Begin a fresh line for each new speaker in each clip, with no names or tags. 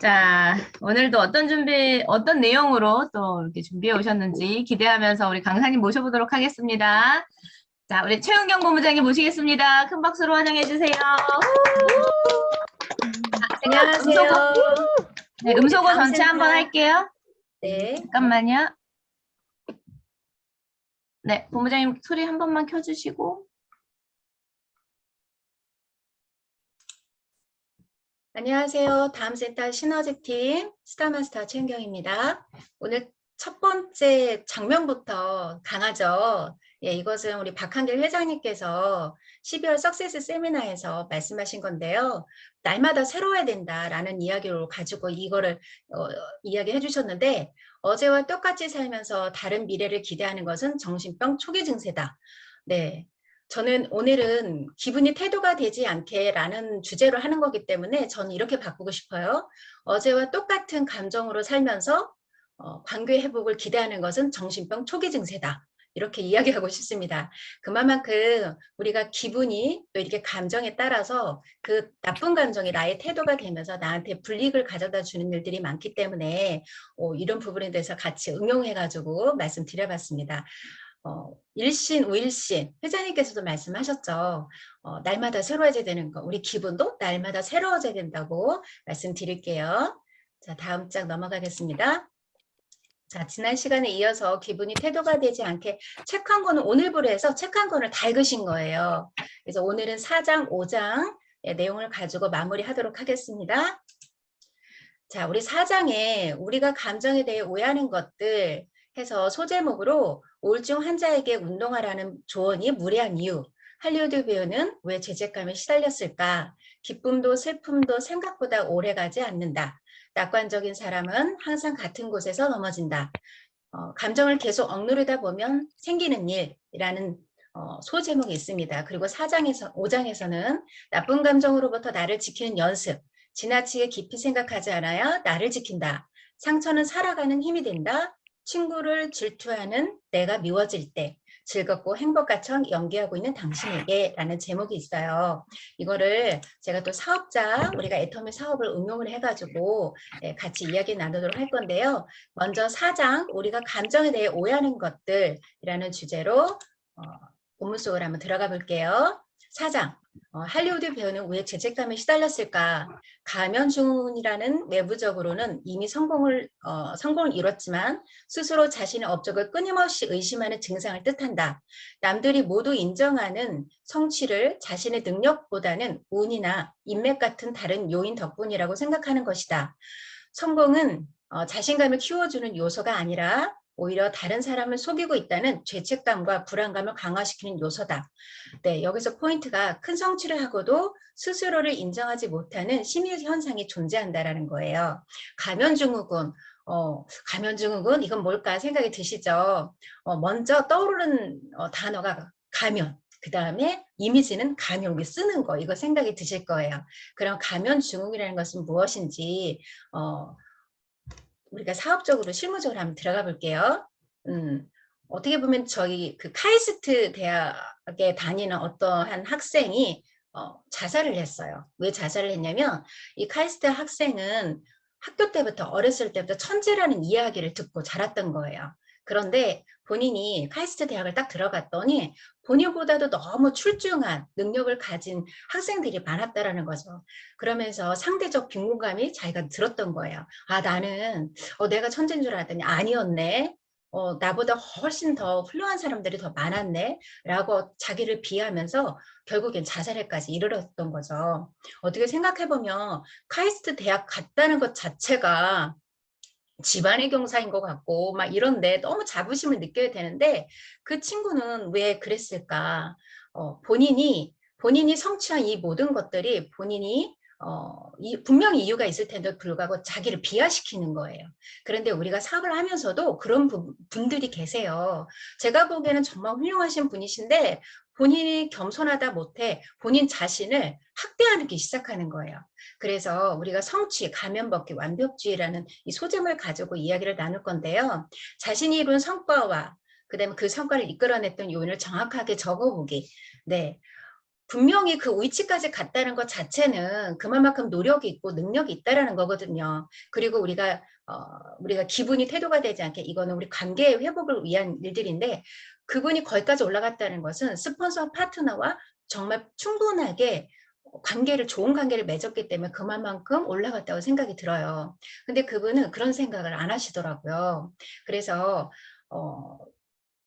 자, 오늘도 어떤 내용으로 또 이렇게 준비해 오셨는지 기대하면서 우리 강사님 모셔보도록 하겠습니다. 자, 우리 최은경 본부장님 모시겠습니다. 큰 박수로 환영해 주세요. 제가
안녕하세요.
음소거
다음
전체 한번
센터.
할게요.
네.
잠깐만요. 네, 본부장님 소리 한 번만 켜주시고.
안녕하세요. 다음 센터 시너지팀 스타마스터 최은경입니다. 오늘 첫 번째 장면부터 강하죠. 예, 이것은 우리 박한길 회장님께서 12월 석세스 세미나에서 말씀하신 건데요. 날마다 새로워야 된다라는 이야기를 가지고 이거를 이야기해 주셨는데, 어제와 똑같이 살면서 다른 미래를 기대하는 것은 정신병 초기 증세다. 네. 저는 오늘은 기분이 태도가 되지 않게 라는 주제로 하는 거기 때문에 저는 이렇게 바꾸고 싶어요. 어제와 똑같은 감정으로 살면서 관계 회복을 기대하는 것은 정신병 초기 증세다. 이렇게 이야기하고 싶습니다. 그만큼 우리가 기분이 또 이렇게 감정에 따라서 그 나쁜 감정이 나의 태도가 되면서 나한테 불이익을 가져다 주는 일들이 많기 때문에 이런 부분에 대해서 같이 응용해가지고 말씀드려봤습니다. 일신, 우일신, 회장님께서도 말씀하셨죠. 날마다 새로워져야 되는 거, 우리 기분도 날마다 새로워져야 된다고 말씀드릴게요. 자, 다음 장 넘어가겠습니다. 자, 지난 시간에 이어서 기분이 태도가 되지 않게 책 한 권을 오늘부로 해서 책 한 권을 다 읽으신 거예요. 그래서 오늘은 4장, 5장 내용을 가지고 마무리하도록 하겠습니다. 자, 우리 4장에 우리가 감정에 대해 오해하는 것들 해서 소제목으로 우울증 환자에게 운동하라는 조언이 무례한 이유, 할리우드 배우는 왜 죄책감에 시달렸을까, 기쁨도 슬픔도 생각보다 오래가지 않는다, 낙관적인 사람은 항상 같은 곳에서 넘어진다, 감정을 계속 억누르다 보면 생기는 일이라는 소제목이 있습니다. 그리고 5장에서는 나쁜 감정으로부터 나를 지키는 연습, 지나치게 깊이 생각하지 않아야 나를 지킨다. 상처는 살아가는 힘이 된다. 친구를 질투하는 내가 미워질 때 즐겁고 행복가처럼 연기하고 있는 당신에게 라는 제목이 있어요. 이거를 제가 또 우리가 애터미 사업을 응용을 해가지고 같이 이야기 나누도록 할 건데요. 먼저 4장 우리가 감정에 대해 오해하는 것들이라는 주제로 본문 속으로 한번 들어가 볼게요. 4장 할리우드 배우는 왜 죄책감에 시달렸을까? 가면증후군이라는 외부적으로는 이미 성공을 이뤘지만 스스로 자신의 업적을 끊임없이 의심하는 증상을 뜻한다. 남들이 모두 인정하는 성취를 자신의 능력보다는 운이나 인맥 같은 다른 요인 덕분이라고 생각하는 것이다. 성공은 자신감을 키워주는 요소가 아니라 오히려 다른 사람을 속이고 있다는 죄책감과 불안감을 강화시키는 요소다. 네, 여기서 포인트가 큰 성취를 하고도 스스로를 인정하지 못하는 심리 현상이 존재한다라는 거예요. 가면증후군 이건 뭘까 생각이 드시죠? 먼저 떠오르는 단어가 가면, 그 다음에 이미지는 감염이 쓰는 거, 이거 생각이 드실 거예요. 그럼 가면증후군이라는 것은 무엇인지 우리가 사업적으로 실무적으로 한번 들어가 볼게요. 어떻게 보면 저희 그 카이스트 대학에 다니는 어떠한 학생이 자살을 했어요. 왜 자살을 했냐면 이 카이스트 학생은 학교 때부터 어렸을 때부터 천재라는 이야기를 듣고 자랐던 거예요. 그런데 본인이 카이스트 대학을 딱 들어갔더니 본인보다도 너무 출중한 능력을 가진 학생들이 많았다라는 거죠. 그러면서 상대적 빈곤감이 자기가 들었던 거예요. 아, 나는 내가 천재인 줄 알았더니 아니었네. 나보다 훨씬 더 훌륭한 사람들이 더 많았네. 라고 자기를 비하면서 결국엔 자살에까지 이르렀던 거죠. 어떻게 생각해보면 카이스트 대학 갔다는 것 자체가 집안의 경사인 것 같고 막 이런데 너무 자부심을 느껴야 되는데 그 친구는 왜 그랬을까? 본인이 성취한 이 모든 것들이 본인이 분명히 이유가 있을 텐데 불구하고 자기를 비하시키는 거예요. 그런데 우리가 사업을 하면서도 그런 분들이 계세요. 제가 보기에는 정말 훌륭하신 분이신데 본인이 겸손하다 못해 본인 자신을 학대하기 시작하는 거예요. 그래서 우리가 성취, 가면벗기, 완벽주의라는 이 소점을 가지고 이야기를 나눌 건데요. 자신이 이룬 성과와 그다음에 그 성과를 이끌어냈던 요인을 정확하게 적어보기. 네. 분명히 그 위치까지 갔다는 것 자체는 그만큼 노력이 있고 능력이 있다라는 거거든요. 그리고 우리가 기분이 태도가 되지 않게 이거는 우리 관계의 회복을 위한 일들인데 그분이 거기까지 올라갔다는 것은 스폰서 파트너와 정말 충분하게 좋은 관계를 맺었기 때문에 그만큼 올라갔다고 생각이 들어요. 근데 그분은 그런 생각을 안 하시더라고요. 그래서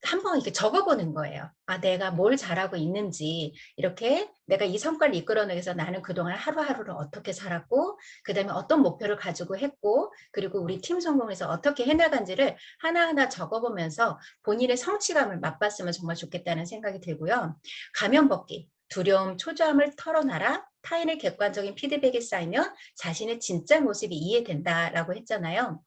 한번 이렇게 적어보는 거예요. 아, 내가 뭘 잘하고 있는지, 이렇게 내가 이 성과를 이끌어내기 위해서 나는 그동안 하루하루를 어떻게 살았고, 그 다음에 어떤 목표를 가지고 했고, 그리고 우리 팀 성공에서 어떻게 해나간지를 하나하나 적어보면서 본인의 성취감을 맛봤으면 정말 좋겠다는 생각이 들고요. 가면 벗기, 두려움, 초조함을 털어놔라. 타인의 객관적인 피드백이 쌓이면 자신의 진짜 모습이 이해된다라고 했잖아요.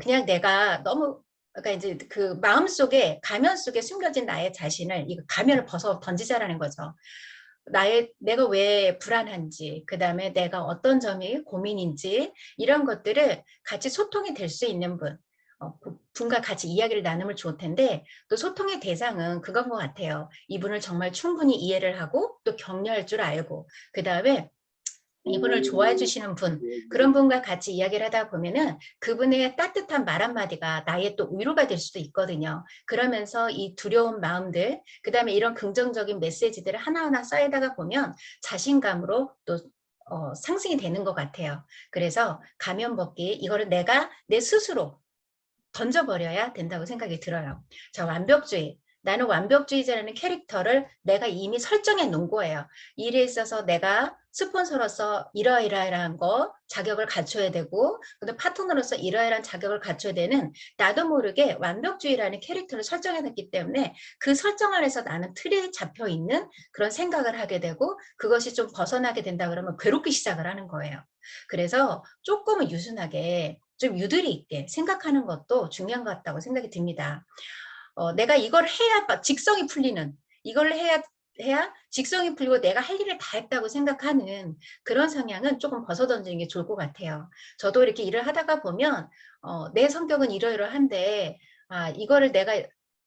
그냥 내가 너무 그러니까 이제 그 마음속에 가면 속에 숨겨진 나의 자신을 이 가면을 벗어 던지자라는 거죠. 내가 왜 불안한지, 그 다음에 내가 어떤 점이 고민인지 이런 것들을 같이 소통이 될 수 있는 분과 같이 이야기를 나누면 좋을 텐데 또 소통의 대상은 그건 것 같아요. 이분을 정말 충분히 이해를 하고 또 격려할 줄 알고 그 다음에 이분을 좋아해 주시는 그런 분과 같이 이야기를 하다 보면은 그분의 따뜻한 말 한마디가 나의 또 위로가 될 수도 있거든요. 그러면서 이 두려운 마음들, 그 다음에 이런 긍정적인 메시지들을 하나하나 쌓이다가 보면 자신감으로 또 상승이 되는 것 같아요. 그래서 가면 벗기, 이거를 내가 내 스스로 던져버려야 된다고 생각이 들어요. 자, 완벽주의. 나는 완벽주의자라는 캐릭터를 내가 이미 설정해 놓은 거예요. 일에 있어서 내가 스폰서로서 이러이러한 거 자격을 갖춰야 되고 또 파트너로서 이러이러한 자격을 갖춰야 되는 나도 모르게 완벽주의라는 캐릭터를 설정해 놨기 때문에 그 설정 안에서 나는 틀에 잡혀 있는 그런 생각을 하게 되고 그것이 좀 벗어나게 된다 그러면 괴롭기 시작을 하는 거예요. 그래서 조금은 유순하게 좀 유도리 있게 생각하는 것도 중요한 것 같다고 생각이 듭니다. 내가 이걸 해야 직성이 풀리는 이걸 해야 직성이 풀리고 내가 할 일을 다 했다고 생각하는 그런 성향은 조금 벗어던지는 게 좋을 것 같아요. 저도 이렇게 일을 하다가 보면 내 성격은 이러이러한데 이거를 내가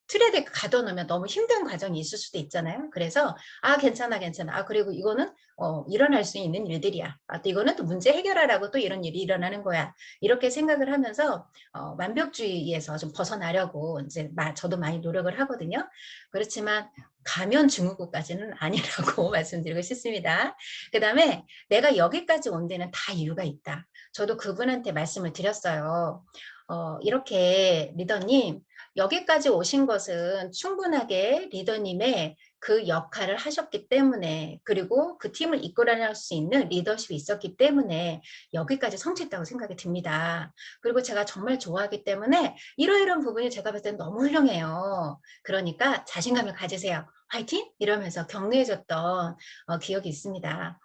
틀에 가둬놓으면 너무 힘든 과정이 있을 수도 있잖아요. 그래서 괜찮아. 그리고 이거는 일어날 수 있는 일들이야. 또 이거는 또 문제 해결하라고 또 이런 일이 일어나는 거야. 이렇게 생각을 하면서 완벽주의에서 좀 벗어나려고 이제 저도 많이 노력을 하거든요. 그렇지만 가면 증후군까지는 아니라고 말씀드리고 싶습니다. 그 다음에 내가 여기까지 온 데는 다 이유가 있다. 저도 그분한테 말씀을 드렸어요. 이렇게 리더님 여기까지 오신 것은 충분하게 리더님의 그 역할을 하셨기 때문에 그리고 그 팀을 이끌어낼 수 있는 리더십이 있었기 때문에 여기까지 성취했다고 생각이 듭니다. 그리고 제가 정말 좋아하기 때문에 이러이러한 부분이 제가 봤을 때 너무 훌륭해요. 그러니까 자신감을 가지세요. 화이팅! 이러면서 격려해줬던 기억이 있습니다.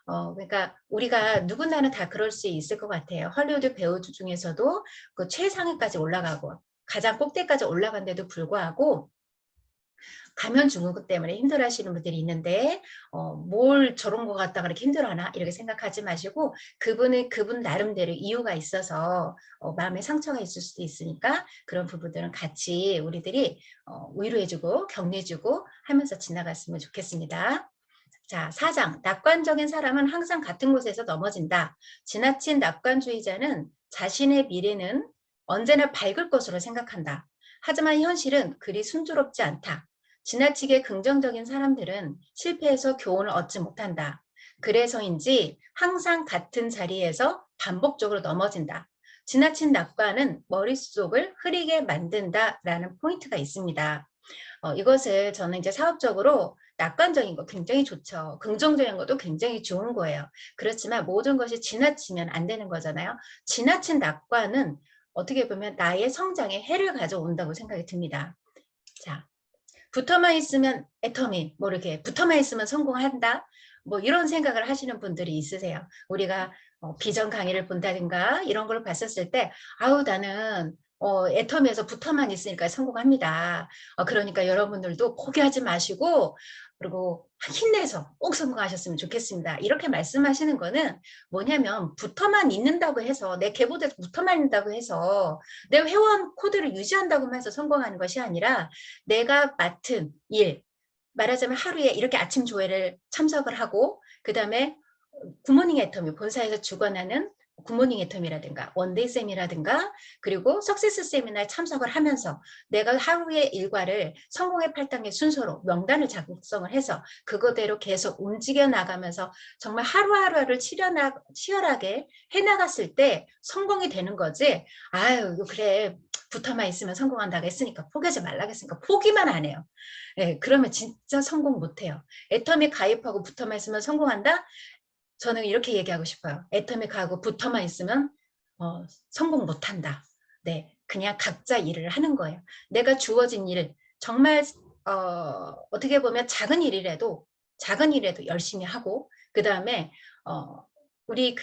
그러니까 우리가 누구나는 다 그럴 수 있을 것 같아요. 헐리우드 배우들 중에서도 그 최상위까지 올라가고 가장 꼭대기까지 올라간데도 불구하고 가면 증후군 때문에 힘들어하시는 분들이 있는데 뭘 저런 거 갖다가 그렇게 힘들어하나 이렇게 생각하지 마시고 그분 나름대로 이유가 있어서 마음에 상처가 있을 수도 있으니까 그런 부분들은 같이 우리들이 위로해주고 격려해주고 하면서 지나갔으면 좋겠습니다. 자, 4장. 낙관적인 사람은 항상 같은 곳에서 넘어진다. 지나친 낙관주의자는 자신의 미래는 언제나 밝을 것으로 생각한다. 하지만 현실은 그리 순조롭지 않다. 지나치게 긍정적인 사람들은 실패해서 교훈을 얻지 못한다. 그래서인지 항상 같은 자리에서 반복적으로 넘어진다. 지나친 낙관은 머릿속을 흐리게 만든다라는 포인트가 있습니다. 이것을 저는 이제 사업적으로 낙관적인 거 굉장히 좋죠. 긍정적인 것도 굉장히 좋은 거예요. 그렇지만 모든 것이 지나치면 안 되는 거잖아요. 지나친 낙관은 어떻게 보면 나의 성장에 해를 가져온다고 생각이 듭니다. 자, 붙어만 있으면 애터미, 뭐 이렇게 붙어만 있으면 성공한다. 뭐 이런 생각을 하시는 분들이 있으세요. 우리가 비전 강의를 본다든가 이런 걸 봤었을 때 나는 애터미에서 붙어만 있으니까 성공합니다. 그러니까 여러분들도 포기하지 마시고 그리고 힘내서 꼭 성공하셨으면 좋겠습니다. 이렇게 말씀하시는 거는 뭐냐면 붙어만 있는다고 해서 내 계보대에서 붙어만 있는다고 해서 내 회원 코드를 유지한다고 해서 성공하는 것이 아니라 내가 맡은 일, 말하자면 하루에 이렇게 아침 조회를 참석을 하고 그다음에 굿모닝 애터미 본사에서 주관하는 굿모닝 애터미라든가 원데이 쌤이라든가 그리고 석세스 세미나에 참석을 하면서 내가 하루의 일과를 성공의 8단계 순서로 명단을 작성을 해서 그거대로 계속 움직여 나가면서 정말 하루하루를 치열하게 해나갔을 때 성공이 되는 거지. 아유 그래 붙어만 있으면 성공한다고 했으니까 포기하지 말라고 했으니까 포기만 안 해요. 네, 그러면 진짜 성공 못해요. 애터미 가입하고 붙어만 있으면 성공한다? 저는 이렇게 얘기하고 싶어요. 애터미 가고 붙어만 있으면 성공 못한다. 네, 그냥 각자 일을 하는 거예요. 내가 주어진 일, 정말 어떻게 보면 작은 일이라도 열심히 하고 그 다음에 우리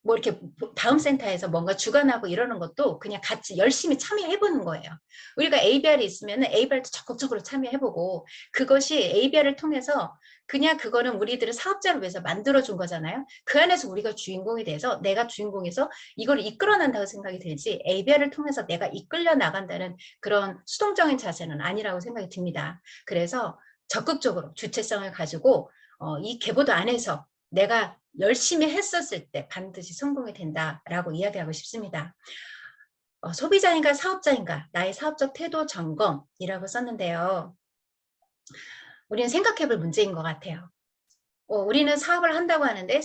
뭐 이렇게 다음 센터에서 뭔가 주관하고 이러는 것도 그냥 같이 열심히 참여해보는 거예요. 우리가 ABR이 있으면 ABR도 적극적으로 참여해보고 그것이 ABR을 통해서 그냥 그거는 우리들을 사업자를 위해서 만들어준 거잖아요. 그 안에서 우리가 주인공이 돼서 내가 주인공에서 이걸 이끌어낸다고 생각이 들지 ABR을 통해서 내가 이끌려 나간다는 그런 수동적인 자세는 아니라고 생각이 듭니다. 그래서 적극적으로 주체성을 가지고 이 계보도 안에서 내가 열심히 했었을 때 반드시 성공이 된다라고 이야기하고 싶습니다. 소비자인가 사업자인가 나의 사업적 태도 점검이라고 썼는데요. 우리는 생각해볼 문제인 것 같아요. 우리는 사업을 한다고 하는데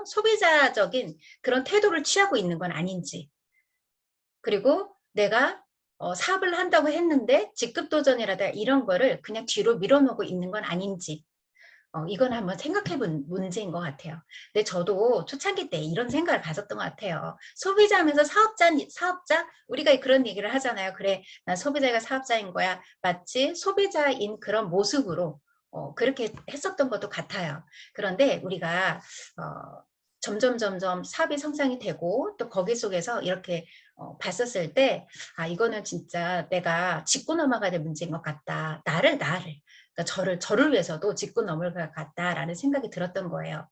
소비자적인 그런 태도를 취하고 있는 건 아닌지 그리고 내가 사업을 한다고 했는데 직급도전이라든가 이런 거를 그냥 뒤로 밀어놓고 있는 건 아닌지 이건 한번 생각해본 문제인 것 같아요. 근데 저도 초창기 때 이런 생각을 가졌던 것 같아요. 소비자면서 사업자, 우리가 그런 얘기를 하잖아요. 그래, 난 소비자가 사업자인 거야. 마치 소비자인 그런 모습으로 그렇게 했었던 것도 같아요. 그런데 우리가 점점 사업이 성장이 되고 또 거기 속에서 이렇게 봤었을 때 이거는 진짜 내가 짚고 넘어가야 될 문제인 것 같다. 나를 그러니까 저를 위해서도 짚고 넘어갈 것 같다라는 생각이 들었던 거예요.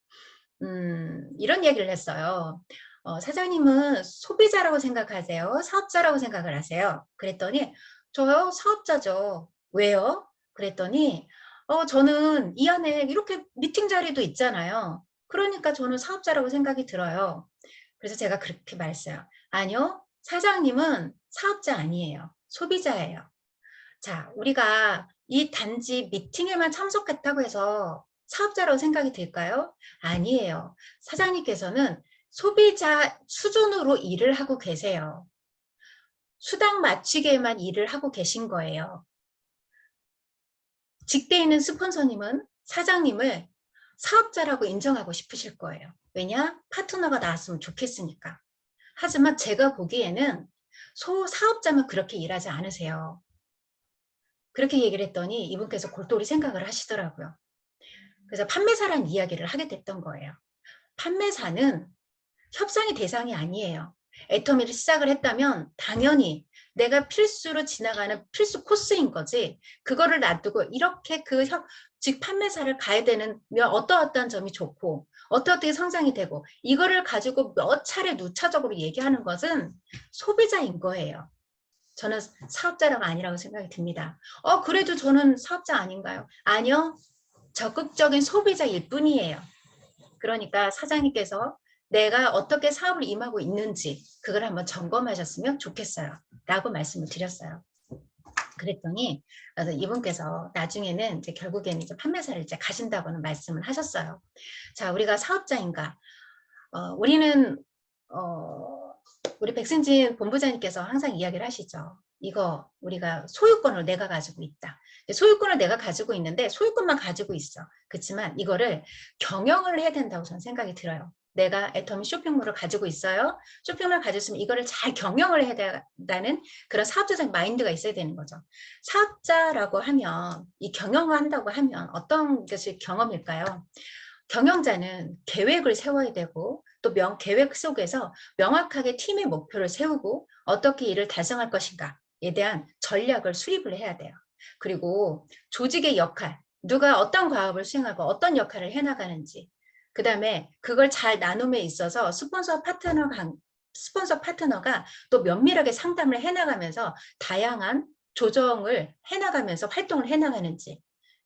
이런 얘기를 했어요. 사장님은 소비자라고 생각하세요? 사업자라고 생각을 하세요? 그랬더니 저요 사업자죠. 왜요? 그랬더니 저는 이 안에 이렇게 미팅 자리도 있잖아요. 그러니까 저는 사업자라고 생각이 들어요. 그래서 제가 그렇게 말했어요. 아니요, 사장님은 사업자 아니에요. 소비자예요. 자, 우리가 이 단지 미팅에만 참석했다고 해서 사업자라고 생각이 들까요? 아니에요. 사장님께서는 소비자 수준으로 일을 하고 계세요. 수당 맞추기에만 일을 하고 계신 거예요. 직대에 있는 스폰서님은 사장님을 사업자라고 인정하고 싶으실 거예요. 왜냐? 파트너가 나왔으면 좋겠으니까. 하지만 제가 보기에는 사업자면 그렇게 일하지 않으세요. 그렇게 얘기를 했더니 이분께서 골똘히 생각을 하시더라고요. 그래서 판매사라는 이야기를 하게 됐던 거예요. 판매사는 협상의 대상이 아니에요. 애터미를 시작을 했다면 당연히 내가 필수로 지나가는 필수 코스인 거지 그거를 놔두고 이렇게 즉 판매사를 가야 되는 어떠한 점이 좋고 어떻게 성장이 되고 이거를 가지고 몇 차례 누차적으로 얘기하는 것은 소비자인 거예요. 저는 사업자라고 아니라고 생각이 듭니다. 그래도 저는 사업자 아닌가요? 아니요. 적극적인 소비자일 뿐이에요. 그러니까 사장님께서 내가 어떻게 사업을 임하고 있는지 그걸 한번 점검하셨으면 좋겠어요. 라고 말씀을 드렸어요. 그랬더니 이분께서 나중에는 이제 결국에는 이제 판매사를 이제 가신다고는 말씀을 하셨어요. 자, 우리가 사업자인가? 우리는 우리 백승진 본부장님께서 항상 이야기를 하시죠. 이거 우리가 소유권을 내가 가지고 있다. 소유권을 내가 가지고 있는데 소유권만 가지고 있어. 그렇지만 이거를 경영을 해야 된다고 저는 생각이 들어요. 내가 애터미 쇼핑몰을 가지고 있어요. 쇼핑몰을 가졌으면 이거를 잘 경영을 해야 된다는 그런 사업자적 마인드가 있어야 되는 거죠. 사업자라고 하면 이 경영을 한다고 하면 어떤 것이 경험일까요? 경영자는 계획을 세워야 되고 또 계획 속에서 명확하게 팀의 목표를 세우고 어떻게 이를 달성할 것인가에 대한 전략을 수립을 해야 돼요. 그리고 조직의 역할, 누가 어떤 과업을 수행하고 어떤 역할을 해나가는지 그 다음에 그걸 잘 나눔에 있어서 스폰서 파트너가 또 면밀하게 상담을 해나가면서 다양한 조정을 해나가면서 활동을 해나가는지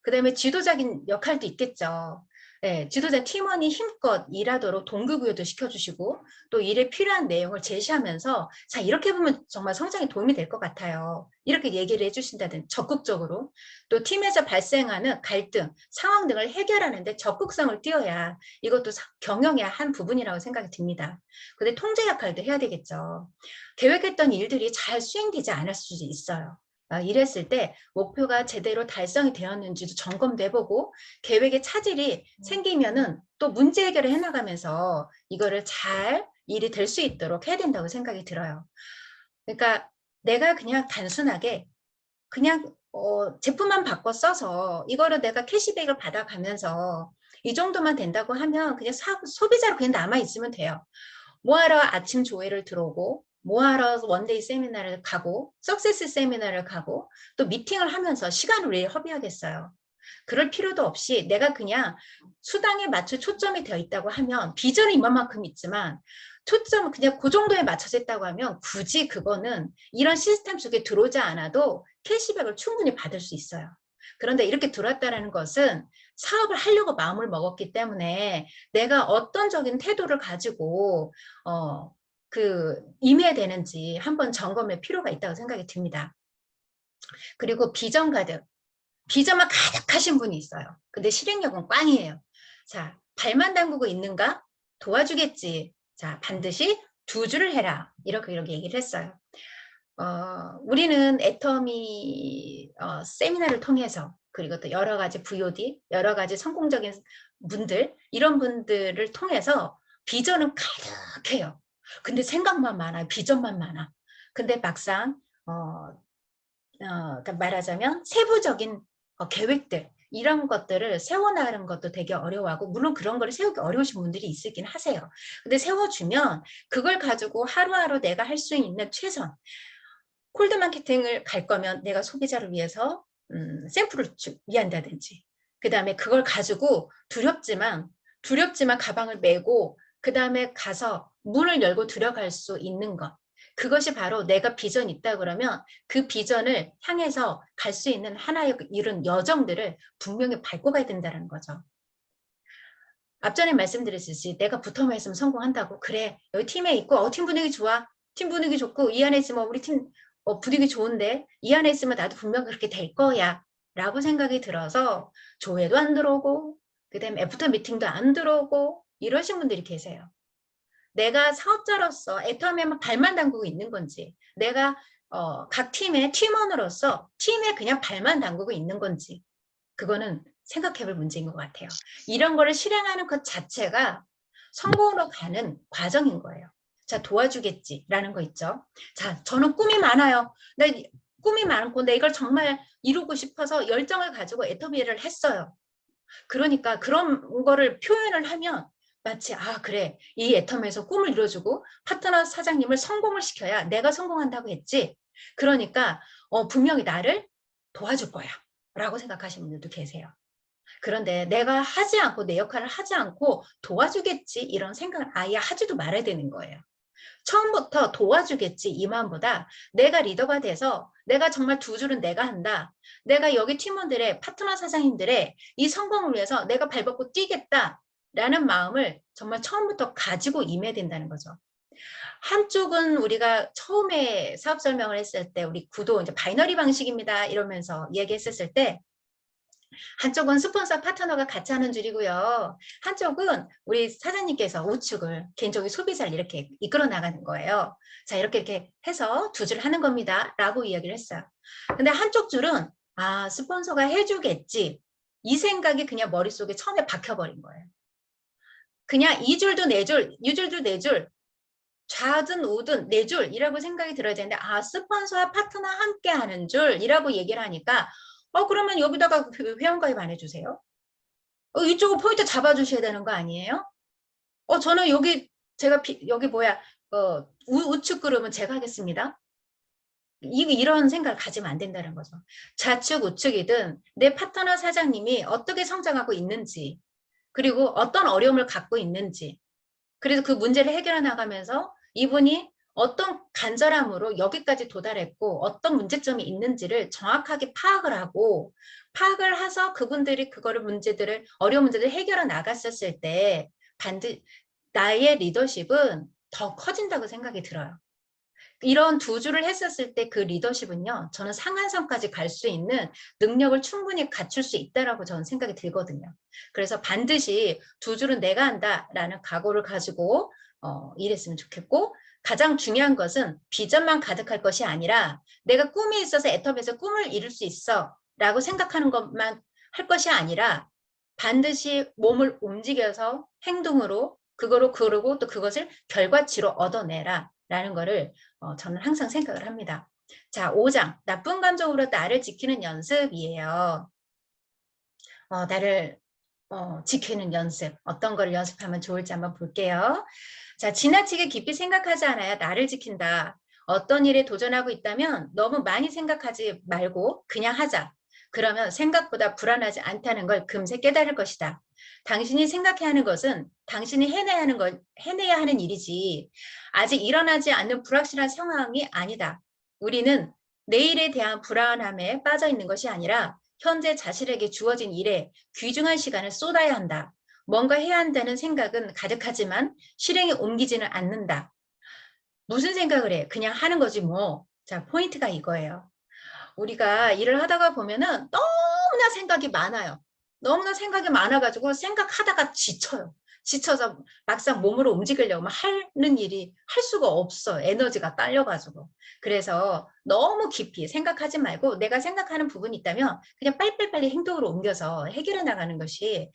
그다음에 지도자적인 역할도 있겠죠. 네, 지도자 팀원이 힘껏 일하도록 동기부여도 시켜주시고 또 일에 필요한 내용을 제시하면서 자 이렇게 보면 정말 성장에 도움이 될 것 같아요. 이렇게 얘기를 해주신다든지 적극적으로 또 팀에서 발생하는 갈등, 상황 등을 해결하는데 적극성을 띄어야 이것도 경영의 한 부분이라고 생각이 듭니다. 근데 통제 역할도 해야 되겠죠. 계획했던 일들이 잘 수행되지 않을 수도 있어요. 이랬을 때 목표가 제대로 달성이 되었는지도 점검도 해보고 계획에 차질이 생기면은 또 문제 해결을 해나가면서 이거를 잘 일이 될 수 있도록 해야 된다고 생각이 들어요. 그러니까 내가 그냥 단순하게 그냥 제품만 바꿔 써서 이거를 내가 캐시백을 받아가면서 이 정도만 된다고 하면 그냥 소비자로 그냥 남아있으면 돼요. 뭐하러 아침 조회를 들어오고 뭐하러 원데이 세미나를 가고 석세스 세미나를 가고 또 미팅을 하면서 시간을 왜 허비하겠어요. 그럴 필요도 없이 내가 그냥 수당에 맞춰 초점이 되어 있다고 하면 비전은 이만큼 있지만 초점은 그냥 그 정도에 맞춰져 있다고 하면 굳이 그거는 이런 시스템 속에 들어오지 않아도 캐시백을 충분히 받을 수 있어요. 그런데 이렇게 들어왔다는 것은 사업을 하려고 마음을 먹었기 때문에 내가 어떤적인 태도를 가지고 임해야 되는지 한번 점검할 필요가 있다고 생각이 듭니다. 그리고 비전 가득, 비전만 가득하신 분이 있어요. 근데 실행력은 꽝이에요. 자, 발만 담그고 있는가? 도와주겠지. 자, 반드시 2주를 해라. 이렇게 얘기를 했어요. 우리는 애터미 세미나를 통해서 그리고 또 여러 가지 VOD, 여러 가지 성공적인 분들, 이런 분들을 통해서 비전은 가득해요. 근데 생각만 많아요. 비전만 많아. 근데 막상 그러니까 말하자면 세부적인 계획들 이런 것들을 세워나가는 것도 되게 어려워하고 물론 그런 거를 세우기 어려우신 분들이 있긴 하세요. 근데 세워주면 그걸 가지고 하루하루 내가 할 수 있는 최선 콜드 마케팅을 갈 거면 내가 소비자를 위해서 샘플을 위한다든지 그 다음에 그걸 가지고 두렵지만 가방을 메고 그 다음에 가서 문을 열고 들어갈 수 있는 것 그것이 바로 내가 비전이 있다 그러면 그 비전을 향해서 갈 수 있는 하나의 이런 여정들을 분명히 밟고 가야 된다는 거죠. 앞전에 말씀드렸듯이 내가 붙어만 있으면 성공한다고 그래 여기 팀에 있고 팀 분위기 좋아 팀 분위기 좋고 이 안에 있으면 우리 팀 분위기 좋은데 이 안에 있으면 나도 분명 그렇게 될 거야 라고 생각이 들어서 조회도 안 들어오고 그 다음에 애프터 미팅도 안 들어오고 이러신 분들이 계세요. 내가 사업자로서 애터미에만 발만 담그고 있는 건지 내가 각 팀의 팀원으로서 팀에 그냥 발만 담그고 있는 건지 그거는 생각해볼 문제인 것 같아요. 이런 거를 실행하는 것 자체가 성공으로 가는 과정인 거예요. 자, 도와주겠지라는 거 있죠. 자, 저는 꿈이 많아요. 꿈이 많고 내 이걸 정말 이루고 싶어서 열정을 가지고 애터미를 했어요. 그러니까 그런 거를 표현을 하면 마치 그래 이 애터미에서 꿈을 이뤄주고 파트너 사장님을 성공을 시켜야 내가 성공한다고 했지. 그러니까 분명히 나를 도와줄 거야 라고 생각하시는 분들도 계세요. 그런데 내가 하지 않고 내 역할을 하지 않고 도와주겠지 이런 생각을 아예 하지도 말아야 되는 거예요. 처음부터 도와주겠지 이 마음보다 내가 리더가 돼서 내가 정말 2줄은 내가 한다. 내가 여기 팀원들의 파트너 사장님들의 이 성공을 위해서 내가 발벗고 뛰겠다라는 마음을 정말 처음부터 가지고 임해야 된다는 거죠. 한쪽은 우리가 처음에 사업 설명을 했을 때 우리 구도 이제 바이너리 방식입니다 이러면서 얘기했었을 때 한쪽은 스폰서 파트너가 같이 하는 줄이고요. 한쪽은 우리 사장님께서 우측을 개인적인 소비자를 이렇게 이끌어 나가는 거예요. 자 이렇게 해서 2줄 하는 겁니다. 라고 이야기를 했어요. 근데 한쪽 줄은 스폰서가 해주겠지. 이 생각이 그냥 머릿속에 처음에 박혀버린 거예요. 그냥 2줄도 4줄, 2줄도 4줄, 좌든 우든 4줄 이라고 생각이 들어야 되는데 스폰서와 파트너 함께 하는 줄이라고 얘기를 하니까 그러면 여기다가 회원가입 안 해주세요? 이쪽은 포인트 잡아주셔야 되는 거 아니에요? 저는 여기 여기 우측 그룹은 제가 하겠습니다. 이런 생각을 가지면 안 된다는 거죠. 좌측 우측이든 내 파트너 사장님이 어떻게 성장하고 있는지 그리고 어떤 어려움을 갖고 있는지 그래서 그 문제를 해결해 나가면서 이분이 어떤 간절함으로 여기까지 도달했고 어떤 문제점이 있는지를 정확하게 파악을 하고 파악을 해서 그분들이 그거를 어려운 문제들을 해결해 나갔었을 때 나의 리더십은 더 커진다고 생각이 들어요. 이런 두 주를 했었을 때 그 리더십은요, 저는 상한선까지 갈 수 있는 능력을 충분히 갖출 수 있다라고 저는 생각이 들거든요. 그래서 반드시 두 주는 내가 한다라는 각오를 가지고 일했으면 좋겠고, 가장 중요한 것은 비전만 가득할 것이 아니라 내가 꿈이 있어서 애터미에서 꿈을 이룰 수 있어 라고 생각하는 것만 할 것이 아니라 반드시 몸을 움직여서 행동으로 그거로 그러고 또 그것을 결과치로 얻어내라 라는 거를 저는 항상 생각을 합니다. 자, 5장 나쁜 감정으로 나를 지키는 연습이에요. 나를 지키는 연습, 어떤 거를 연습하면 좋을지 한번 볼게요. 자, 지나치게 깊이 생각하지 않아야 나를 지킨다. 어떤 일에 도전하고 있다면 너무 많이 생각하지 말고 그냥 하자. 그러면 생각보다 불안하지 않다는 걸 금세 깨달을 것이다. 당신이 생각해야 하는 것은 당신이 해내야 하는 일이지 아직 일어나지 않는 불확실한 상황이 아니다. 우리는 내일에 대한 불안함에 빠져 있는 것이 아니라 현재 자신에게 주어진 일에 귀중한 시간을 쏟아야 한다. 뭔가 해야 한다는 생각은 가득하지만 실행에 옮기지는 않는다. 무슨 생각을 해? 그냥 하는 거지 뭐. 자, 포인트가 이거예요. 우리가 일을 하다가 보면은 너무나 생각이 많아요. 너무나 생각이 많아가지고 생각하다가 지쳐요. 지쳐서 막상 몸으로 움직이려고 하는 일이 할 수가 없어. 에너지가 딸려가지고. 그래서 너무 깊이 생각하지 말고 내가 생각하는 부분이 있다면 그냥 빨리빨리 행동으로 옮겨서 해결해 나가는 것이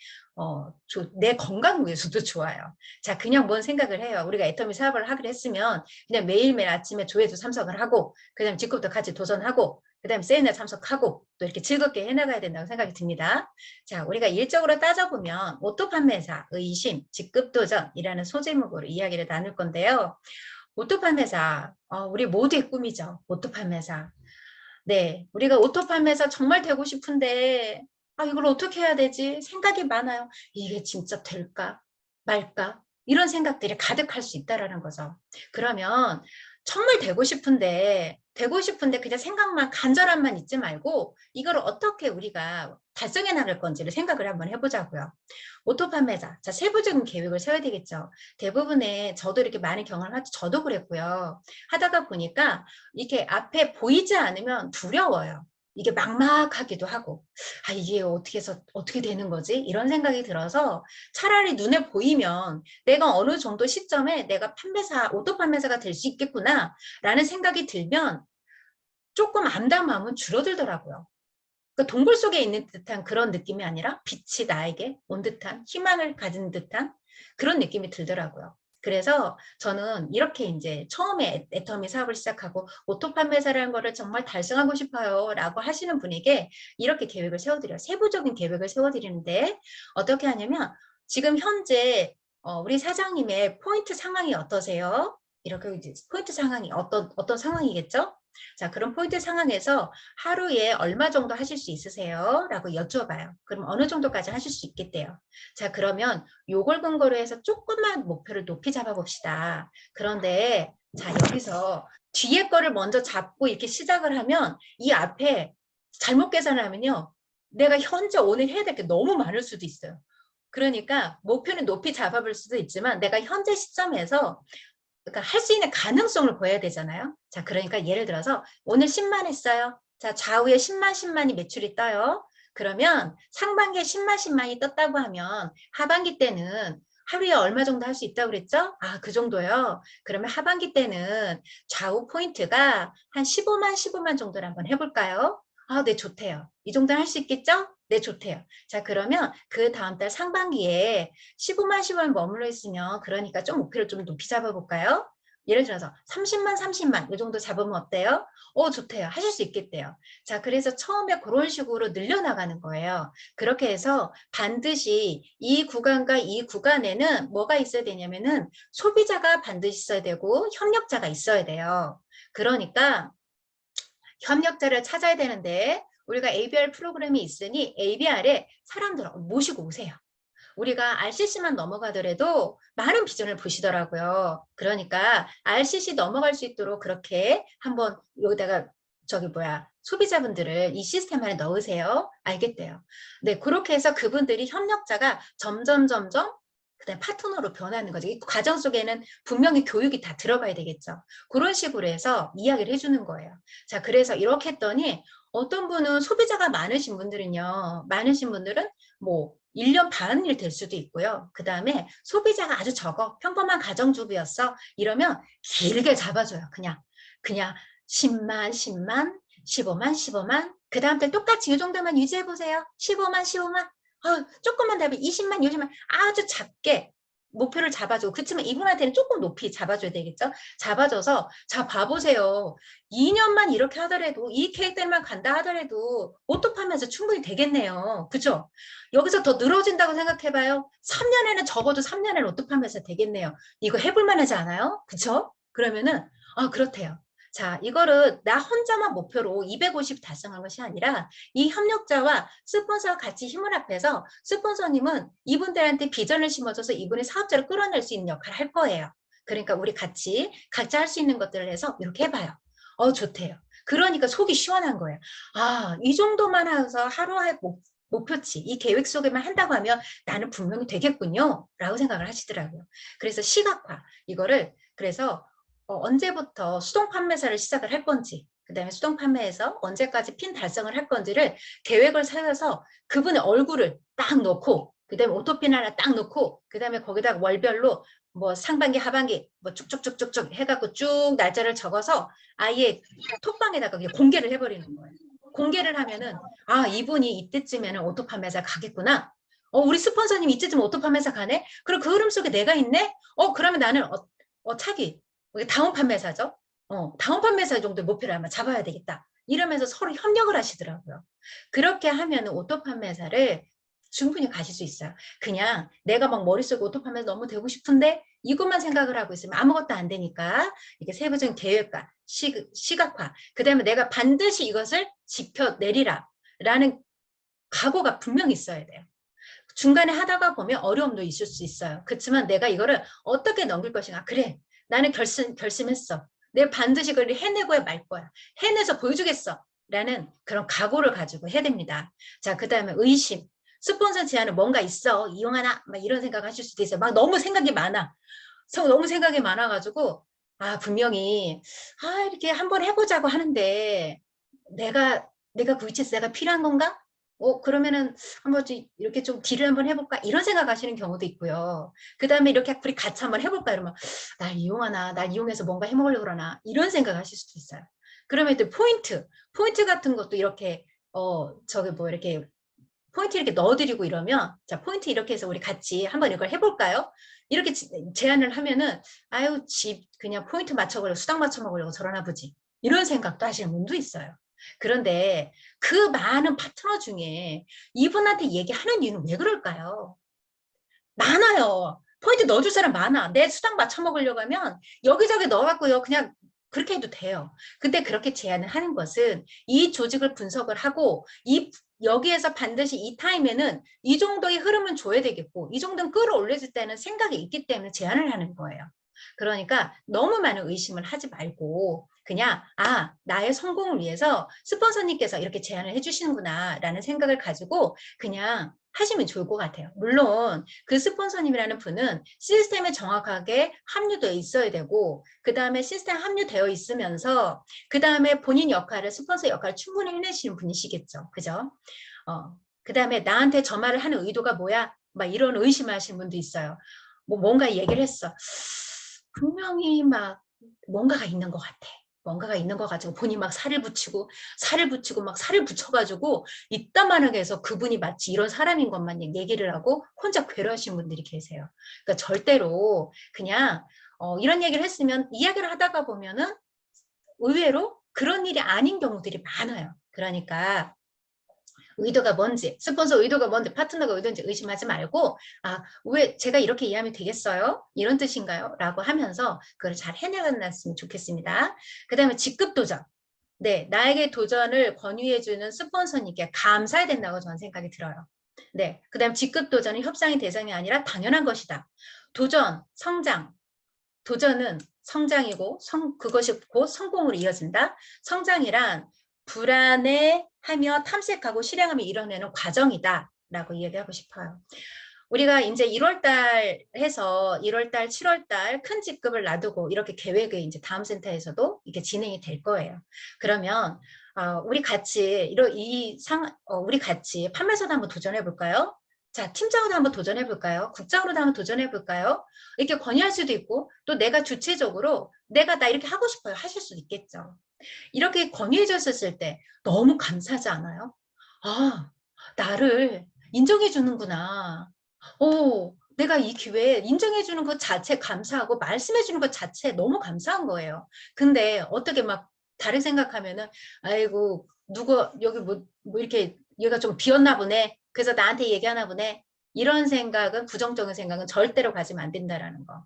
내 건강 위해서도 좋아요. 자, 그냥 뭔 생각을 해요. 우리가 애터미 사업을 하기로 했으면 그냥 매일매일 아침에 조회도 참석을 하고 그다음에 직급도 같이 도전하고 그다음에 세미나 참석하고 또 이렇게 즐겁게 해나가야 된다고 생각이 듭니다. 자, 우리가 일적으로 따져보면 오토 판매사, 의심, 직급 도전이라는 소제목으로 이야기를 나눌 건데요. 오토 판매사, 우리 모두의 꿈이죠. 오토 판매사. 네, 우리가 오토 판매사 정말 되고 싶은데 이걸 어떻게 해야 되지? 생각이 많아요. 이게 진짜 될까? 말까? 이런 생각들이 가득할 수 있다라는 거죠. 그러면 정말 되고 싶은데 그냥 생각만 간절함만 있지 말고 이걸 어떻게 우리가 달성해 나갈 건지를 생각을 한번 해보자고요. 오토 판매자, 자, 세부적인 계획을 세워야 되겠죠. 대부분의 저도 이렇게 많은 경험을 하죠. 저도 그랬고요. 하다가 보니까 이렇게 앞에 보이지 않으면 두려워요. 이게 막막하기도 하고 이게 어떻게 되는 거지? 이런 생각이 들어서 차라리 눈에 보이면 내가 어느 정도 시점에 내가 오토 판매사가 될 수 있겠구나 라는 생각이 들면 조금 암담함은 줄어들더라고요. 그러니까 동굴 속에 있는 듯한 그런 느낌이 아니라 빛이 나에게 온 듯한 희망을 가진 듯한 그런 느낌이 들더라고요. 그래서 저는 이렇게 이제 처음에 애터미 사업을 시작하고 오토 판매사라는 거를 정말 달성하고 싶어요 라고 하시는 분에게 이렇게 계획을 세워드려요. 세부적인 계획을 세워드리는데 어떻게 하냐면 지금 현재 우리 사장님의 포인트 상황이 어떠세요? 이렇게 이제 포인트 상황이 어떤 상황이겠죠? 자, 그런 포인트 상황에서 하루에 얼마 정도 하실 수 있으세요? 라고 여쭤봐요. 그럼 어느 정도까지 하실 수 있겠대요. 자, 그러면 요걸 근거로 해서 조금만 목표를 높이 잡아봅시다. 그런데 자, 여기서 뒤에 거를 먼저 잡고 이렇게 시작을 하면 이 앞에 잘못 계산을 하면요. 내가 현재 오늘 해야 될 게 너무 많을 수도 있어요. 그러니까 목표는 높이 잡아볼 수도 있지만 내가 현재 시점에서 그러니까 할 수 있는 가능성을 보여야 되잖아요. 자, 그러니까 예를 들어서 오늘 10만 했어요. 자, 좌우에 10만이 매출이 떠요. 그러면 상반기에 10만이 떴다고 하면 하반기 때는 하루에 얼마 정도 할 수 있다고 그랬죠? 그 정도요. 그러면 하반기 때는 좌우 포인트가 한 15만 정도를 한번 해볼까요? 네, 좋대요. 이 정도는 할 수 있겠죠? 네, 좋대요. 자, 그러면 그 다음 달 상반기에 15만 머물러 있으면 그러니까 좀 목표를 좀 높이 잡아볼까요? 예를 들어서 30만 이 정도 잡으면 어때요? 좋대요. 하실 수 있겠대요. 자, 그래서 처음에 그런 식으로 늘려나가는 거예요. 그렇게 해서 반드시 이 구간과 이 구간에는 뭐가 있어야 되냐면은 소비자가 반드시 있어야 되고 협력자가 있어야 돼요. 그러니까 협력자를 찾아야 되는데 우리가 ABR 프로그램이 있으니 ABR에 사람들을 모시고 오세요. 우리가 RCC만 넘어가더라도 많은 비전을 보시더라고요. 그러니까 RCC 넘어갈 수 있도록 그렇게 한번 여기다가 소비자분들을 이 시스템 안에 넣으세요. 알겠대요. 네, 그렇게 해서 그분들이 협력자가 점점 그다음 파트너로 변하는 거죠. 이 과정 속에는 분명히 교육이 다 들어가야 되겠죠. 그런 식으로 해서 이야기를 해주는 거예요. 자, 그래서 이렇게 했더니 어떤 분은 소비자가 많으신 분들은요. 많으신 분들은 뭐 1년 반일 될 수도 있고요. 그 다음에 소비자가 아주 적어. 평범한 가정주부였어. 이러면 길게 잡아줘요. 그냥 10만, 15만. 그 다음 때 똑같이 이 정도만 유지해보세요. 15만. 조금만 더 하면 20만, 60만 아주 작게 목표를 잡아주고 그렇지만 이분한테는 조금 높이 잡아줘야 되겠죠. 잡아줘서 자 봐보세요. 2년만 이렇게 하더라도 이 계획대로만 간다 하더라도 오토 판매에서 충분히 되겠네요. 그죠? 여기서 더 늘어진다고 생각해봐요. 3년에는 적어도 3년에는 오토 판매에서 되겠네요. 이거 해볼 만하지 않아요? 그쵸? 그러면은 그렇대요. 자, 이거를 나 혼자만 목표로 250 달성한 것이 아니라 이 협력자와 스폰서와 같이 힘을 합해서 스폰서님은 이분들한테 비전을 심어줘서 이분의 사업자를 끌어낼 수 있는 역할을 할 거예요. 그러니까 우리 같이 각자 할 수 있는 것들을 해서 이렇게 해봐요. 좋대요. 그러니까 속이 시원한 거예요. 이 정도만 해서 하루의 목표치, 이 계획 속에만 한다고 하면 나는 분명히 되겠군요. 라고 생각을 하시더라고요. 그래서 시각화, 이거를 그래서 언제부터 수동 판매사를 시작을 할 건지, 그 다음에 수동 판매에서 언제까지 핀 달성을 할 건지를 계획을 세워서 그분의 얼굴을 딱 넣고, 그 다음에 오토핀 하나 딱 넣고, 그 다음에 거기다 월별로 뭐 상반기, 하반기, 뭐 쭉쭉쭉쭉쭉 해갖고 쭉 날짜를 적어서 아예 톡방에다가 그냥 공개를 해버리는 거예요. 공개를 하면은, 이분이 이때쯤에는 오토 판매사 가겠구나. 우리 스폰서님 이때쯤 오토 판매사 가네? 그럼 그 흐름 속에 내가 있네? 그러면 나는, 차기. 다운 판매사죠. 다운 판매사 정도 목표를 아마 잡아야 되겠다. 이러면서 서로 협력을 하시더라고요. 그렇게 하면 오토 판매사를 충분히 가실 수 있어요. 그냥 내가 막 머릿속에 오토 판매사 너무 되고 싶은데 이것만 생각을 하고 있으면 아무것도 안 되니까 이게 세부적인 계획과 시각화, 그 다음에 내가 반드시 이것을 지켜내리라 라는 각오가 분명히 있어야 돼요. 중간에 하다가 보면 어려움도 있을 수 있어요. 그렇지만 내가 이거를 어떻게 넘길 것인가. 그래, 나는 결심했어. 내가 반드시 그걸 해내고야 말 거야. 해내서 보여주겠어. 라는 그런 각오를 가지고 해야 됩니다. 자, 그 다음에 의심. 스폰서 제안은 뭔가 있어. 이용하나? 막 이런 생각 하실 수도 있어요. 막 너무 생각이 많아. 너무 생각이 많아가지고, 분명히, 이렇게 한번 해보자고 하는데, 내가 그 위치에서 내가 필요한 건가? 그러면은 한번 이렇게 좀 딜을 한번 해볼까? 이런 생각하시는 경우도 있고요. 그 다음에 이렇게 우리 같이 한번 해볼까? 이러면 날 이용하나? 날 이용해서 뭔가 해먹으려고 그러나? 이런 생각하실 수도 있어요. 그러면 또 포인트 같은 것도 이렇게 이렇게 포인트 이렇게 넣어드리고 이러면 자 포인트 이렇게 해서 우리 같이 한번 이걸 해볼까요? 이렇게 제안을 하면은 집 그냥 포인트 맞춰보려고 수당 맞춰먹으려고 저러나 보지. 이런 생각도 하시는 분도 있어요. 그런데 그 많은 파트너 중에 이분한테 얘기하는 이유는 왜 그럴까요? 많아요. 포인트 넣어줄 사람 많아. 내 수당 맞춰먹으려고 하면 여기저기 넣어갖고요. 그냥 그렇게 해도 돼요. 근데 그렇게 제안을 하는 것은 이 조직을 분석을 하고 여기에서 반드시 이 타임에는 이 정도의 흐름은 줘야 되겠고 이 정도는 끌어올려줄 때는 생각이 있기 때문에 제안을 하는 거예요. 그러니까 너무 많은 의심을 하지 말고 그냥 나의 성공을 위해서 스폰서님께서 이렇게 제안을 해주시는구나 라는 생각을 가지고 그냥 하시면 좋을 것 같아요. 물론 그 스폰서님이라는 분은 시스템에 정확하게 합류되어 있어야 되고 그 다음에 시스템 합류되어 있으면서 그 다음에 본인 역할을 스폰서 역할을 충분히 해내시는 분이시겠죠. 그죠? 그 다음에 나한테 저 말을 하는 의도가 뭐야? 막 이런 의심하시는 분도 있어요. 뭔가 얘기를 했어. 분명히 막 뭔가가 있는 것 같아. 뭔가가 있는 것 가지고 본인이 막 살을 붙이고 막 살을 붙여가지고 이따만하게 해서 그분이 마치 이런 사람인 것만 얘기를 하고 혼자 괴로워하시는 분들이 계세요. 그러니까 절대로 그냥 이런 얘기를 했으면 이야기를 하다가 보면은 의외로 그런 일이 아닌 경우들이 많아요. 그러니까 의도가 뭔지, 스폰서 의도가 뭔지, 파트너가 의도인지 의심하지 말고 왜 제가 이렇게 이해하면 되겠어요? 이런 뜻인가요? 라고 하면서 그걸 잘 해내갔으면 좋겠습니다. 그 다음에 직급 도전. 네, 나에게 도전을 권유해주는 스폰서님께 감사해야 된다고 저는 생각이 들어요. 네, 그 다음 직급 도전은 협상의 대상이 아니라 당연한 것이다. 도전, 성장. 도전은 성장이고 그것이 곧 성공으로 이어진다. 성장이란 불안해하며 탐색하고 실행하며 이뤄내는 과정이다라고 이야기하고 싶어요. 우리가 이제 1월달 해서 1월달, 7월달 큰 직급을 놔두고 이렇게 계획이 이제 다음 센터에서도 이렇게 진행이 될 거예요. 그러면 우리 같이 우리 같이 판매사도 한번 도전해 볼까요? 자, 팀장으로 한번 도전해 볼까요? 국장으로도 한번 도전해 볼까요? 이렇게 건의할 수도 있고 또 내가 주체적으로 나 이렇게 하고 싶어요. 하실 수도 있겠죠. 이렇게 건의해 줬을 때 너무 감사하지 않아요? 아, 나를 인정해 주는구나. 내가 이 기회에 인정해 주는 것 자체 감사하고 말씀해 주는 것 자체 너무 감사한 거예요. 근데 어떻게 막 다르게 생각하면은 아이고 누구 여기 뭐 이렇게 얘가 좀 비었나 보네. 그래서 나한테 얘기하나 보네. 이런 생각은 부정적인 생각은 절대로 가지면 안 된다라는 거.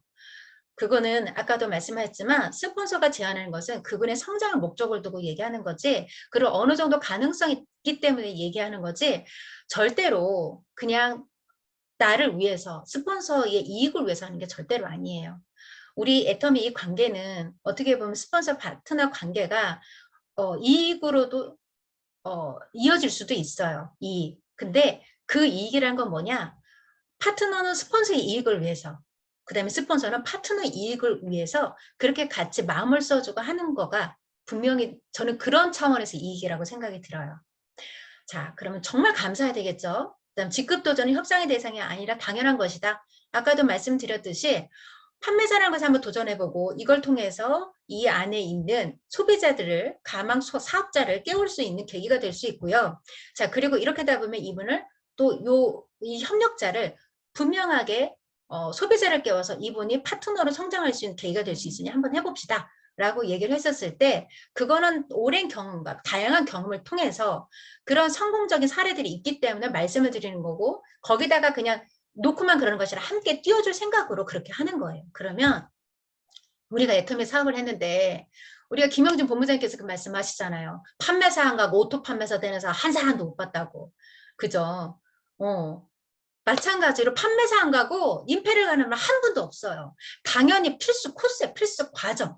그거는 아까도 말씀하셨지만 스폰서가 제안하는 것은 그분의 성장을 목적을 두고 얘기하는 거지 그리고 어느 정도 가능성이 있기 때문에 얘기하는 거지 절대로 그냥 나를 위해서 스폰서의 이익을 위해서 하는 게 절대로 아니에요. 우리 애터미 이 관계는 어떻게 보면 스폰서 파트너 관계가 이익으로도 이어질 수도 있어요. 이익. 근데 그 이익이란 건 뭐냐? 파트너는 스폰서의 이익을 위해서 그 다음에 스폰서는 파트너의 이익을 위해서 그렇게 같이 마음을 써주고 하는 거가 분명히 저는 그런 차원에서 이익이라고 생각이 들어요. 자, 그러면 정말 감사해야 되겠죠. 그다음 직급 도전은 협상의 대상이 아니라 당연한 것이다. 아까도 말씀드렸듯이 판매사라는 것을 한번 도전해보고 이걸 통해서 이 안에 있는 소비자들을 가망 사업자를 깨울 수 있는 계기가 될 수 있고요. 자, 그리고 이렇게 하다 보면 이분을 또 이 협력자를 분명하게 소비자를 깨워서 이분이 파트너로 성장할 수 있는 계기가 될 수 있으니 한번 해봅시다. 라고 얘기를 했었을 때 그거는 오랜 경험과 다양한 경험을 통해서 그런 성공적인 사례들이 있기 때문에 말씀을 드리는 거고 거기다가 그냥 놓고만 그러는 것이 아니라 함께 띄워줄 생각으로 그렇게 하는 거예요. 그러면 우리가 애터미 사업을 했는데 우리가 김영준 본부장님께서 그 말씀하시잖아요. 판매사 안 가고 오토 판매사 되는 사람 한 사람도 못 봤다고. 그죠? 마찬가지로 판매사 안 가고 임페를 가는 분 한 분도 없어요. 당연히 필수 코스에 필수 과정.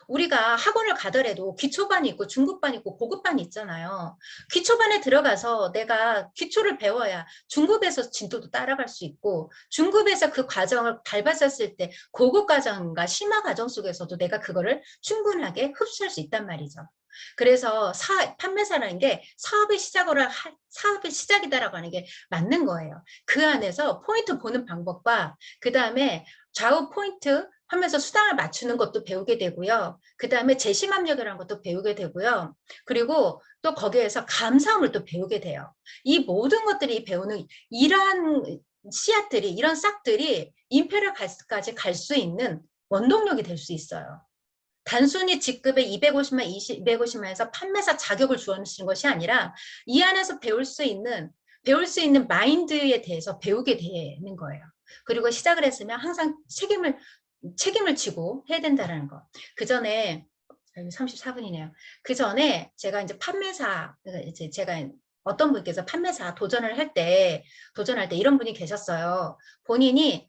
우리가 학원을 가더라도 기초반이 있고 중급반이 있고 고급반이 있잖아요. 기초반에 들어가서 내가 기초를 배워야 중급에서 진도도 따라갈 수 있고 중급에서 그 과정을 밟았었을 때 고급 과정과 심화 과정 속에서도 내가 그거를 충분하게 흡수할 수 있단 말이죠. 그래서 판매사라는 게 사업의 시작이다라고 하는 게 맞는 거예요. 그 안에서 포인트 보는 방법과 그 다음에 좌우 포인트 하면서 수당을 맞추는 것도 배우게 되고요. 그 다음에 재심압력이라는 것도 배우게 되고요. 그리고 또 거기에서 감사함을 또 배우게 돼요. 이 모든 것들이 배우는 이러한 씨앗들이 이런 싹들이 임페리얼까지 갈 수 있는 원동력이 될 수 있어요. 단순히 직급에 250만, 250만에서 판매사 자격을 주어주는 것이 아니라 이 안에서 배울 수 있는 마인드에 대해서 배우게 되는 거예요. 그리고 시작을 했으면 항상 책임을 지고 해야 된다는 거. 그 전에 34분이네요. 그 전에 제가 이제 제가 어떤 분께서 판매사 도전할 때 이런 분이 계셨어요. 본인이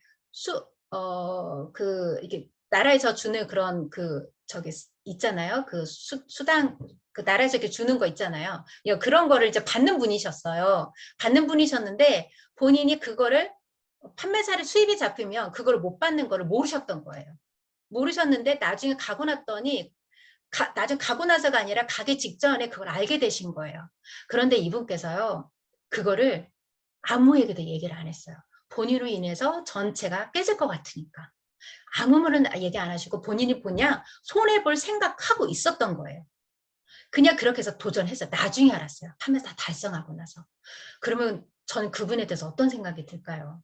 이렇게 나라에서 주는 그런 저기 있잖아요. 수당 그 나라에서 이렇게 주는 거 있잖아요. 그런 거를 이제 받는 분이셨어요. 받는 분이셨는데 본인이 그거를 판매사를 수입이 잡히면 그걸 못 받는 거를 모르셨던 거예요. 모르셨는데 나중에 가고 났더니 나중에 가고 나서가 아니라 가기 직전에 그걸 알게 되신 거예요. 그런데 이분께서요. 그거를 아무에게도 얘기를 안 했어요. 본인으로 인해서 전체가 깨질 것 같으니까. 아무 말은 얘기 안 하시고 본인이 손해볼 생각하고 있었던 거예요. 그냥 그렇게 해서 도전해서 나중에 알았어요. 판매사 달성하고 나서. 그러면 저는 그분에 대해서 어떤 생각이 들까요?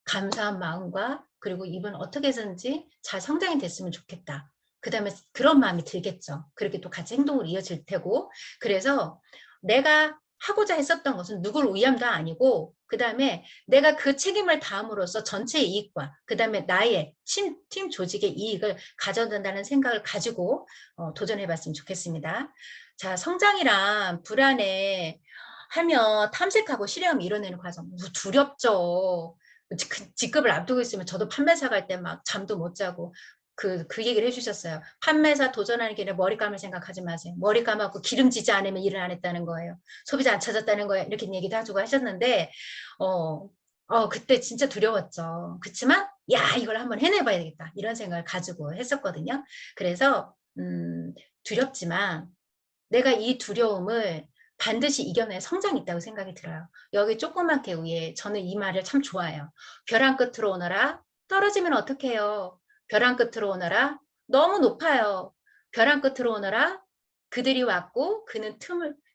감사한 마음과 그리고 이분 어떻게 해서든지 잘 성장이 됐으면 좋겠다. 그 다음에 그런 마음이 들겠죠. 그렇게 또 같이 행동으로 이어질 테고. 그래서 내가 하고자 했었던 것은 누구를 위함도 아니고 그 다음에 내가 그 책임을 다함으로써 전체 이익과 그 다음에 나의 팀 조직의 이익을 가져간다는 생각을 가지고 도전해봤으면 좋겠습니다. 자, 성장이란 불안해 하며 탐색하고 실행을 이뤄내는 과정 두렵죠. 직급을 앞두고 있으면 저도 판매사 갈 때 막 잠도 못 자고 그 얘기를 해주셨어요. 판매사 도전하는 길에 머리 감을 생각하지 마세요. 머리 감았고 기름지지 않으면 일을 안 했다는 거예요. 소비자 안 찾았다는 거예요. 이렇게 얘기도 해주고 하셨는데, 그때 진짜 두려웠죠. 그렇지만, 야, 이걸 한번 해내봐야 되겠다. 이런 생각을 가지고 했었거든요. 그래서, 두렵지만, 내가 이 두려움을 반드시 이겨낼 성장이 있다고 생각이 들어요. 여기 조그맣게 위에 저는 이 말을 참 좋아해요. 벼랑 끝으로 오너라. 떨어지면 어떡해요? 벼랑 끝으로 오너라. 너무 높아요. 벼랑 끝으로 오너라. 그들이 왔고 그는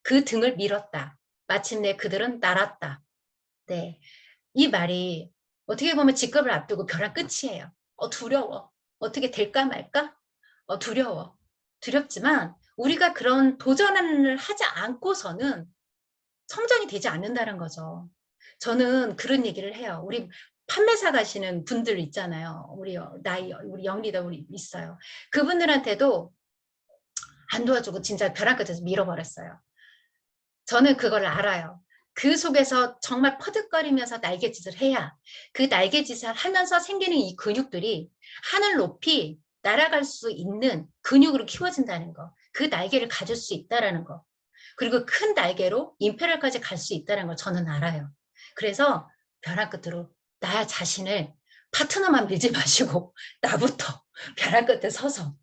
그 등을 밀었다. 마침내 그들은 날았다. 네, 이 말이 어떻게 보면 직급을 앞두고 벼랑 끝이에요. 두려워. 어떻게 될까 말까? 두려워. 두렵지만 우리가 그런 도전을 하지 않고서는 성장이 되지 않는다는 거죠. 저는 그런 얘기를 해요. 우리 판매사 가시는 분들 있잖아요. 우리 영리다 우리 있어요. 그분들한테도 안 도와주고 진짜 벼랑 끝에서 밀어버렸어요. 저는 그걸 알아요. 그 속에서 정말 퍼득거리면서 날갯짓을 해야 그 날갯짓을 하면서 생기는 이 근육들이 하늘 높이 날아갈 수 있는 근육으로 키워진다는 거. 그 날개를 가질 수 있다는 거. 그리고 큰 날개로 임페리얼까지 갈 수 있다는 걸 저는 알아요. 그래서 벼랑 끝으로 나 자신을 파트너만 밀지 마시고 나부터 벼랑 끝에 서서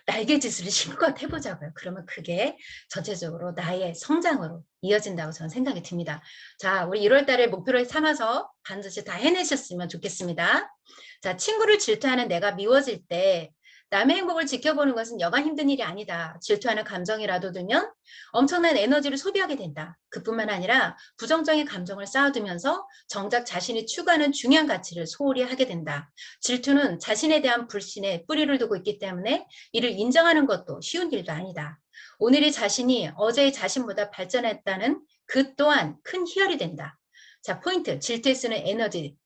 날개짓을 실컷 해보자고요. 그러면 그게 전체적으로 나의 성장으로 이어진다고 저는 생각이 듭니다. 자, 우리 1월 달에 목표를 삼아서 반드시 다 해내셨으면 좋겠습니다. 자, 친구를 질투하는 내가 미워질 때 남의 행복을 지켜보는 것은 여간 힘든 일이 아니다. 질투하는 감정이라도 들면 엄청난 에너지를 소비하게 된다. 그뿐만 아니라 부정적인 감정을 쌓아두면서 정작 자신이 추구하는 중요한 가치를 소홀히 하게 된다. 질투는 자신에 대한 불신에 뿌리를 두고 있기 때문에 이를 인정하는 것도 쉬운 일도 아니다. 오늘의 자신이 어제의 자신보다 발전했다는 그 또한 큰 희열이 된다. 자, 포인트. 질투에 쓰는 에너지를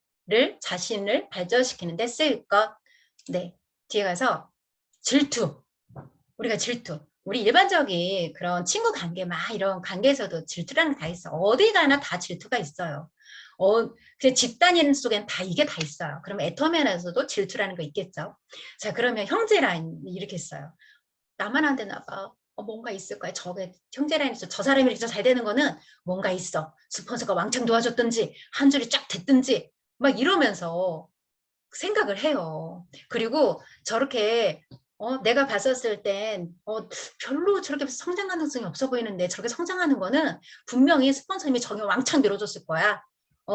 자신을 발전시키는 데 쓸 것. 네, 뒤에 가서 질투. 우리가 질투. 우리 일반적인 그런 친구 관계, 막 이런 관계에서도 질투라는 게 다 있어. 어디 가나 다 질투가 있어요. 그 집단인 속엔 다 이게 다 있어요. 그럼 애터면에서도 질투라는 거 있겠죠. 자, 그러면 형제 라인 이렇게 써요. 나만 안 되나 봐. 뭔가 있을 거야. 저게 형제 라인에서 저 사람이 이렇게 잘 되는 거는 뭔가 있어. 스폰서가 왕창 도와줬든지 한 줄이 쫙 됐든지 막 이러면서 생각을 해요. 그리고 저렇게 내가 봤었을 땐 별로 저렇게 성장 가능성이 없어 보이는데 저렇게 성장하는 거는 분명히 스폰서님이 저기 왕창 밀어줬을 거야.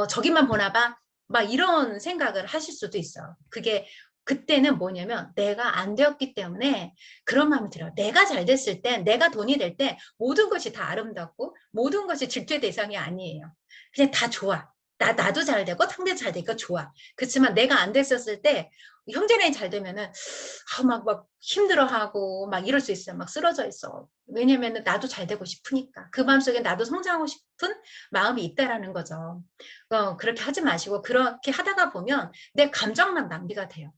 저기만 보나 봐. 막 이런 생각을 하실 수도 있어요. 그게 그때는 뭐냐면 내가 안 되었기 때문에 그런 마음이 들어요. 내가 잘 됐을 때, 내가 돈이 될 때 모든 것이 다 아름답고 모든 것이 질투의 대상이 아니에요. 그냥 다 좋아. 나도 잘 되고 상대도 잘 되니까 좋아. 그렇지만 내가 안 됐었을 때 형제랑이 잘 되면은 막 힘들어하고 막 이럴 수 있어요. 막 쓰러져 있어. 왜냐면은 나도 잘 되고 싶으니까. 그 마음속에 나도 성장하고 싶은 마음이 있다라는 거죠. 그렇게 하지 마시고 그렇게 하다가 보면 내 감정만 낭비가 돼요.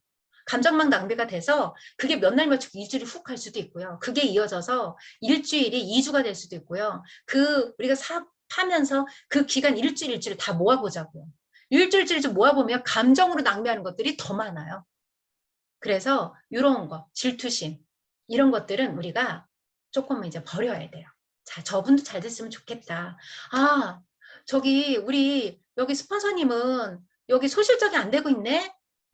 감정만 낭비가 돼서 그게 몇 날 며칠 2주일이 훅 갈 수도 있고요. 그게 이어져서 일주일이 2주가 될 수도 있고요. 우리가 사업하면서 그 기간 일주일 다 모아보자고요. 일주일 모아보면 감정으로 낭비하는 것들이 더 많아요. 그래서 이런 거, 질투심 이런 것들은 우리가 조금 이제 버려야 돼요. 자, 저분도 잘 됐으면 좋겠다. 저기 우리 여기 스폰서님은 여기 소실적이 안 되고 있네.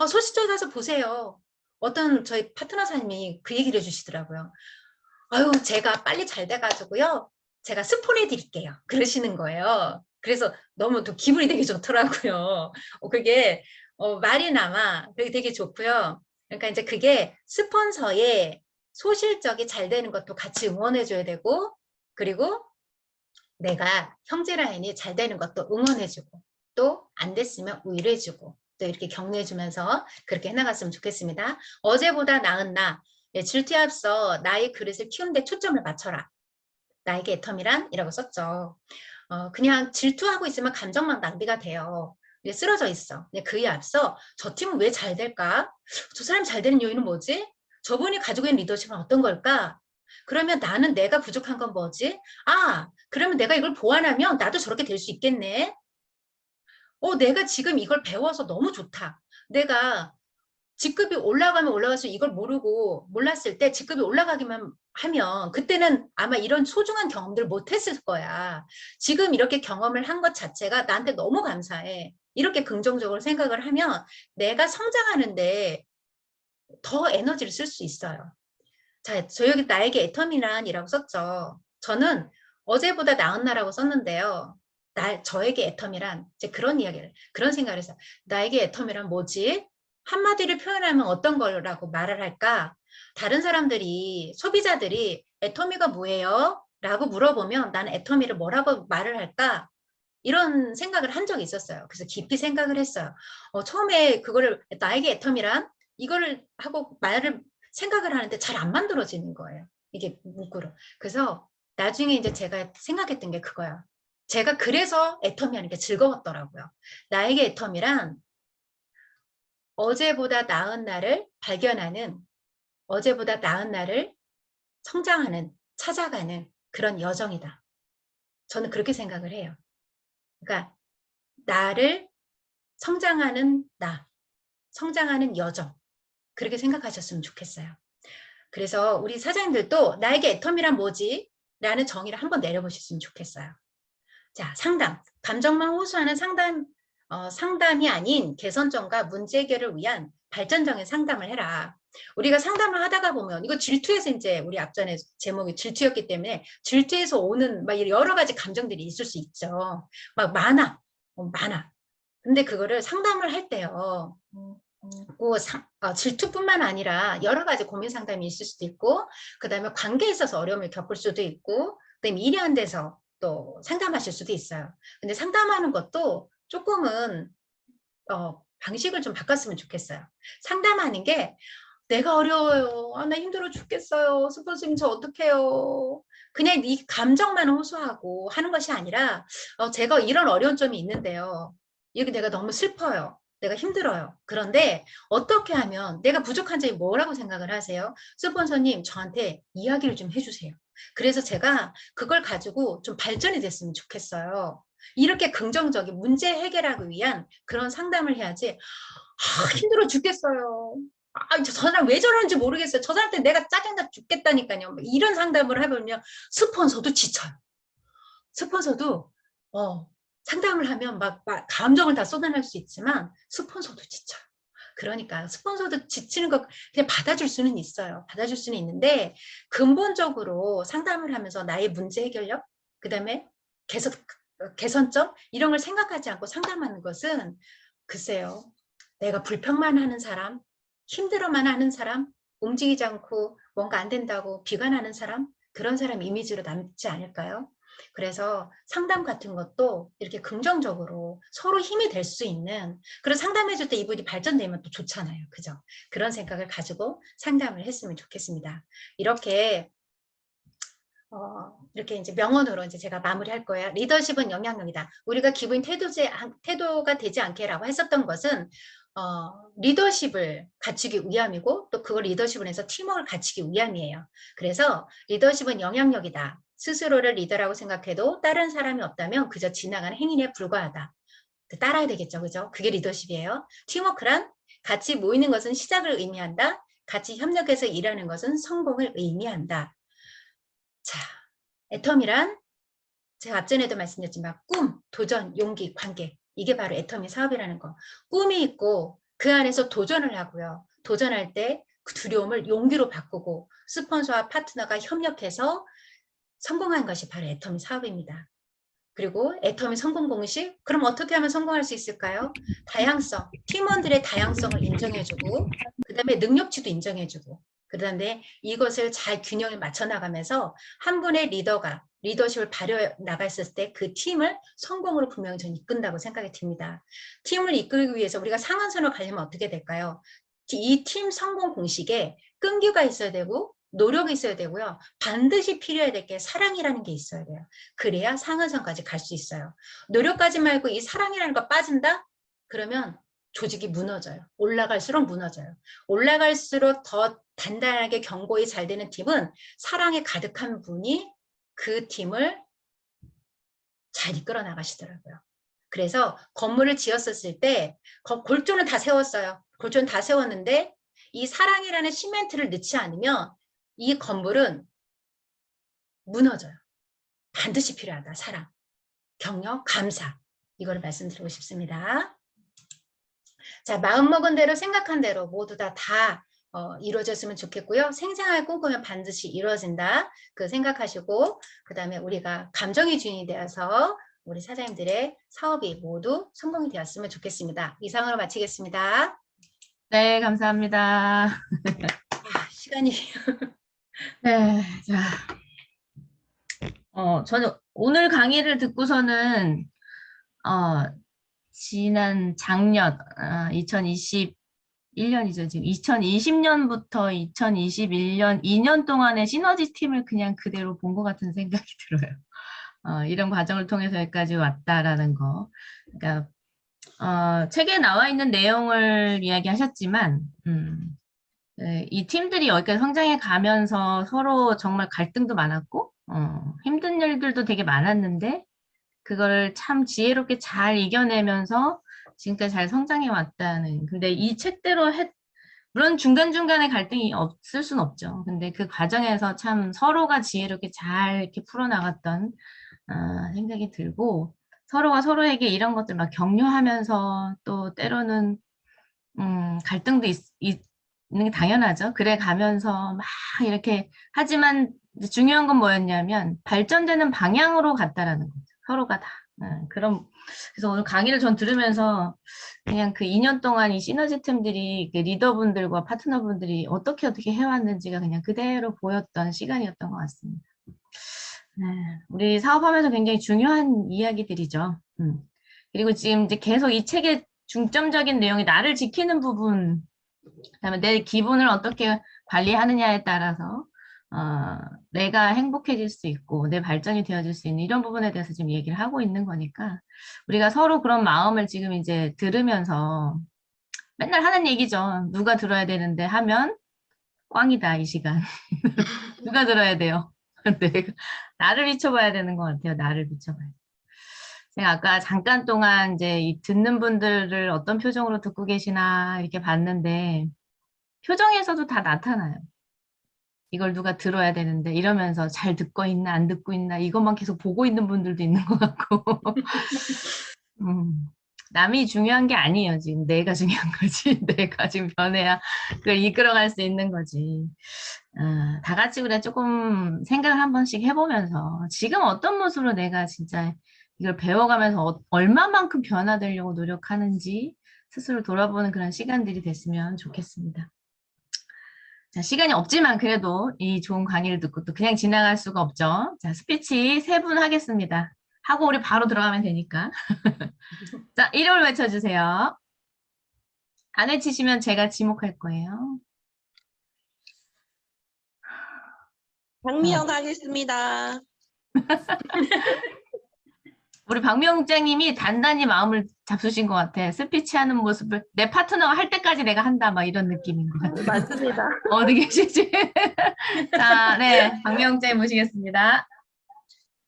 소실적에 가서 보세요. 어떤 저희 파트너사님이 그 얘기를 해주시더라고요. 제가 빨리 잘 돼가지고요. 제가 스폰해 드릴게요. 그러시는 거예요. 그래서 너무 또 기분이 되게 좋더라고요. 그게 말이나마 되게 좋고요. 그러니까 이제 그게 스폰서의 소실적이 잘 되는 것도 같이 응원해줘야 되고, 그리고 내가 형제 라인이 잘 되는 것도 응원해주고, 또 안 됐으면 위로해주고, 또 이렇게 격려해주면서 그렇게 해나갔으면 좋겠습니다. 어제보다 나은 나, 질투에 앞서 나의 그릇을 키우는 데 초점을 맞춰라. 나에게 애텀이란? 이라고 썼죠. 그냥 질투하고 있으면 감정만 낭비가 돼요. 쓰러져 있어. 그에 앞서 저 팀은 왜 잘 될까? 저 사람이 잘 되는 요인은 뭐지? 저분이 가지고 있는 리더십은 어떤 걸까? 그러면 나는 내가 부족한 건 뭐지? 그러면 내가 이걸 보완하면 나도 저렇게 될 수 있겠네. 내가 지금 이걸 배워서 너무 좋다. 내가 직급이 올라가면 올라갈수록 이걸 모르고 몰랐을 때 직급이 올라가기만 하면 그때는 아마 이런 소중한 경험들을 못했을 거야. 지금 이렇게 경험을 한 것 자체가 나한테 너무 감사해. 이렇게 긍정적으로 생각을 하면 내가 성장하는데 더 에너지를 쓸 수 있어요. 자, 저 여기 나에게 애터미란이라고 썼죠. 저는 어제보다 나은 나라고 썼는데요. 저에게 애터미란, 이제 그런 이야기를, 그런 생각을 해서, 나에게 애터미란 뭐지? 한마디를 표현하면 어떤 거라고 말을 할까? 다른 사람들이, 소비자들이 애터미가 뭐예요? 라고 물어보면 나는 애터미를 뭐라고 말을 할까? 이런 생각을 한 적이 있었어요. 그래서 깊이 생각을 했어요. 처음에 그거를 나에게 애텀이란 이거를 하고 말을 생각을 하는데 잘 안 만들어지는 거예요. 이게 문구로. 그래서 나중에 이제 제가 생각했던 게 그거야. 제가 그래서 애텀이 하는 게 즐거웠더라고요. 나에게 애텀이란 어제보다 나은 날을 발견하는, 어제보다 나은 날을 성장하는, 찾아가는 그런 여정이다. 저는 그렇게 생각을 해요. 그러니까 나를 성장하는 나, 성장하는 여정, 그렇게 생각하셨으면 좋겠어요. 그래서 우리 사장님들도 나에게 애텀이란 뭐지? 라는 정의를 한번 내려보셨으면 좋겠어요. 자, 상담. 감정만 호소하는 상담이 아닌 개선점과 문제 해결을 위한 발전적인 상담을 해라. 우리가 상담을 하다가 보면 이거 질투에서 이제 우리 앞전에 제목이 질투였기 때문에 질투에서 오는 막 여러 가지 감정들이 있을 수 있죠. 막 많아. 많아. 근데 그거를 상담을 할 때요. 질투뿐만 아니라 여러 가지 고민 상담이 있을 수도 있고, 그 다음에 관계에 있어서 어려움을 겪을 수도 있고, 그다음에 일이 안 돼서 또 상담하실 수도 있어요. 근데 상담하는 것도 조금은 방식을 좀 바꿨으면 좋겠어요. 상담하는 게 내가 어려워요. 나 힘들어 죽겠어요. 스폰서님 저 어떡해요. 그냥 이 감정만 호소하고 하는 것이 아니라 제가 이런 어려운 점이 있는데요. 여기 내가 너무 슬퍼요. 내가 힘들어요. 그런데 어떻게 하면 내가 부족한 점이 뭐라고 생각을 하세요? 스폰서님 저한테 이야기를 좀 해주세요. 그래서 제가 그걸 가지고 좀 발전이 됐으면 좋겠어요. 이렇게 긍정적인 문제 해결하기 위한 그런 상담을 해야지. 힘들어 죽겠어요. 저 사람 왜 저러는지 모르겠어요. 저 사람한테 내가 짜증나 죽겠다니까요. 이런 상담을 해보면 스폰서도 지쳐요. 스폰서도 상담을 하면 막 감정을 다 쏟아낼 수 있지만 스폰서도 지쳐요. 그러니까 스폰서도 지치는 거 그냥 받아줄 수는 있어요. 받아줄 수는 있는데 근본적으로 상담을 하면서 나의 문제 해결력, 그다음에 개선점 이런 걸 생각하지 않고 상담하는 것은 글쎄요. 내가 불평만 하는 사람, 힘들어만 하는 사람, 움직이지 않고 뭔가 안 된다고 비관하는 사람, 그런 사람 이미지로 남지 않을까요? 그래서 상담 같은 것도 이렇게 긍정적으로 서로 힘이 될 수 있는 그런 상담해 줄 때 이분이 발전되면 또 좋잖아요. 그죠? 그런 생각을 가지고 상담을 했으면 좋겠습니다. 이렇게 이렇게 이제 명언으로 이제 제가 마무리할 거예요. 리더십은 영향력이다. 우리가 기부인 태도가 되지 않게라고 했었던 것은 리더십을 갖추기 위함이고 또 그걸 리더십을 해서 팀워크를 갖추기 위함이에요. 그래서 리더십은 영향력이다. 스스로를 리더라고 생각해도 다른 사람이 없다면 그저 지나가는 행인에 불과하다. 따라야 되겠죠. 그죠? 그게 리더십이에요. 팀워크란 같이 모이는 것은 시작을 의미한다. 같이 협력해서 일하는 것은 성공을 의미한다. 자, 애텀이란 제가 앞전에도 말씀드렸지만 꿈, 도전, 용기, 관계 이게 바로 애터미 사업이라는 거. 꿈이 있고 그 안에서 도전을 하고요. 도전할 때 그 두려움을 용기로 바꾸고 스폰서와 파트너가 협력해서 성공한 것이 바로 애터미 사업입니다. 그리고 애터미 성공 공식, 그럼 어떻게 하면 성공할 수 있을까요? 다양성, 팀원들의 다양성을 인정해주고 그 다음에 능력치도 인정해주고 그 다음에 이것을 잘 균형을 맞춰 나가면서 한 분의 리더가 리더십을 발휘해 나갔을 때 그 팀을 성공으로 분명히 저는 이끈다고 생각이 듭니다. 팀을 이끌기 위해서 우리가 상한선을 가려면 어떻게 될까요? 이 팀 성공 공식에 끈기가 있어야 되고 노력이 있어야 되고요. 반드시 필요해야 될 게 사랑이라는 게 있어야 돼요. 그래야 상한선까지 갈 수 있어요. 노력까지 말고 이 사랑이라는 거 빠진다? 그러면 조직이 무너져요. 올라갈수록 무너져요. 올라갈수록 더 단단하게 경고히 잘 되는 팀은 사랑에 가득한 분이 그 팀을 잘 이끌어 나가시더라고요. 그래서 건물을 지었었을 때 골조는 다 세웠어요. 골조는 다 세웠는데 이 사랑이라는 시멘트를 넣지 않으면 이 건물은 무너져요. 반드시 필요하다. 사랑, 격려, 감사. 이거를 말씀드리고 싶습니다. 자, 마음먹은 대로 생각한 대로 모두 다 이루어졌으면 좋겠고요. 생생하게 꿈꾸면 반드시 이루어진다. 그 생각하시고 그 다음에 우리가 감정의 주인이 되어서 우리 사장님들의 사업이 모두 성공이 되었으면 좋겠습니다. 이상으로 마치겠습니다.
네, 감사합니다.
시간이
네, 자, 저는 오늘 강의를 듣고서는, 지난 작년, 2021년이죠. 지금 2020년부터 2021년 2년 동안의 시너지 팀을 그냥 그대로 본 것 같은 생각이 들어요. 이런 과정을 통해서 여기까지 왔다라는 거. 그러니까, 책에 나와 있는 내용을 이야기하셨지만, 네, 이 팀들이 여기까지 성장해 가면서 서로 정말 갈등도 많았고, 힘든 일들도 되게 많았는데, 그걸 참 지혜롭게 잘 이겨내면서 지금까지 잘 성장해 왔다는. 근데 이 책대로 물론 중간중간에 갈등이 없을 순 없죠. 근데 그 과정에서 참 서로가 지혜롭게 잘 이렇게 풀어나갔던 생각이 들고, 서로가 서로에게 이런 것들 막 격려하면서 또 때로는 갈등도 있는 게 당연하죠. 그래 가면서 막 이렇게 하지만 중요한 건 뭐였냐면 발전되는 방향으로 갔다라는 거죠. 서로가 다. 그래서 오늘 강의를 전 들으면서 그냥 그 2년 동안 이 시너지 팀들이 그 리더분들과 파트너분들이 어떻게 해왔는지가 그냥 그대로 보였던 시간이었던 것 같습니다. 네, 우리 사업하면서 굉장히 중요한 이야기들이죠. 그리고 지금 이제 계속 이 책의 중점적인 내용이 나를 지키는 부분, 그다음에 내 기분을 어떻게 관리하느냐에 따라서 내가 행복해질 수 있고 내 발전이 되어질 수 있는 이런 부분에 대해서 지금 얘기를 하고 있는 거니까 우리가 서로 그런 마음을 지금 이제 들으면서 맨날 하는 얘기죠. 누가 들어야 되는데 하면 꽝이다 이 시간. 누가 들어야 돼요? 내가 나를 비춰봐야 되는 것 같아요. 나를 비춰봐야. 제가 아까 잠깐 동안 이제 이 듣는 분들을 어떤 표정으로 듣고 계시나 이렇게 봤는데 표정에서도 다 나타나요. 이걸 누가 들어야 되는데 이러면서 잘 듣고 있나 안 듣고 있나 이것만 계속 보고 있는 분들도 있는 것 같고 남이 중요한 게 아니에요. 지금 내가 중요한 거지. 내가 지금 변해야 그걸 이끌어갈 수 있는 거지. 다 같이 그래 조금 생각을 한 번씩 해보면서 지금 어떤 모습으로 내가 진짜 이걸 배워가면서 얼마만큼 변화되려고 노력하는지 스스로 돌아보는 그런 시간들이 됐으면 좋겠습니다. 자, 시간이 없지만 그래도 이 좋은 강의를 듣고 또 그냥 지나갈 수가 없죠. 자, 스피치 3분 하겠습니다. 하고 우리 바로 들어가면 되니까. 자, 이름을 외쳐주세요. 안 외치시면 제가 지목할 거예요.
박미영 하겠습니다.
우리 박미영 국장님이 단단히 마음을 잡수신 것 같아. 스피치 하는 모습을 내 파트너가 할 때까지 내가 한다 막 이런 느낌인 것 같아.
맞습니다.
어디 계시지? 자, 네, 박미영 국장님 모시겠습니다.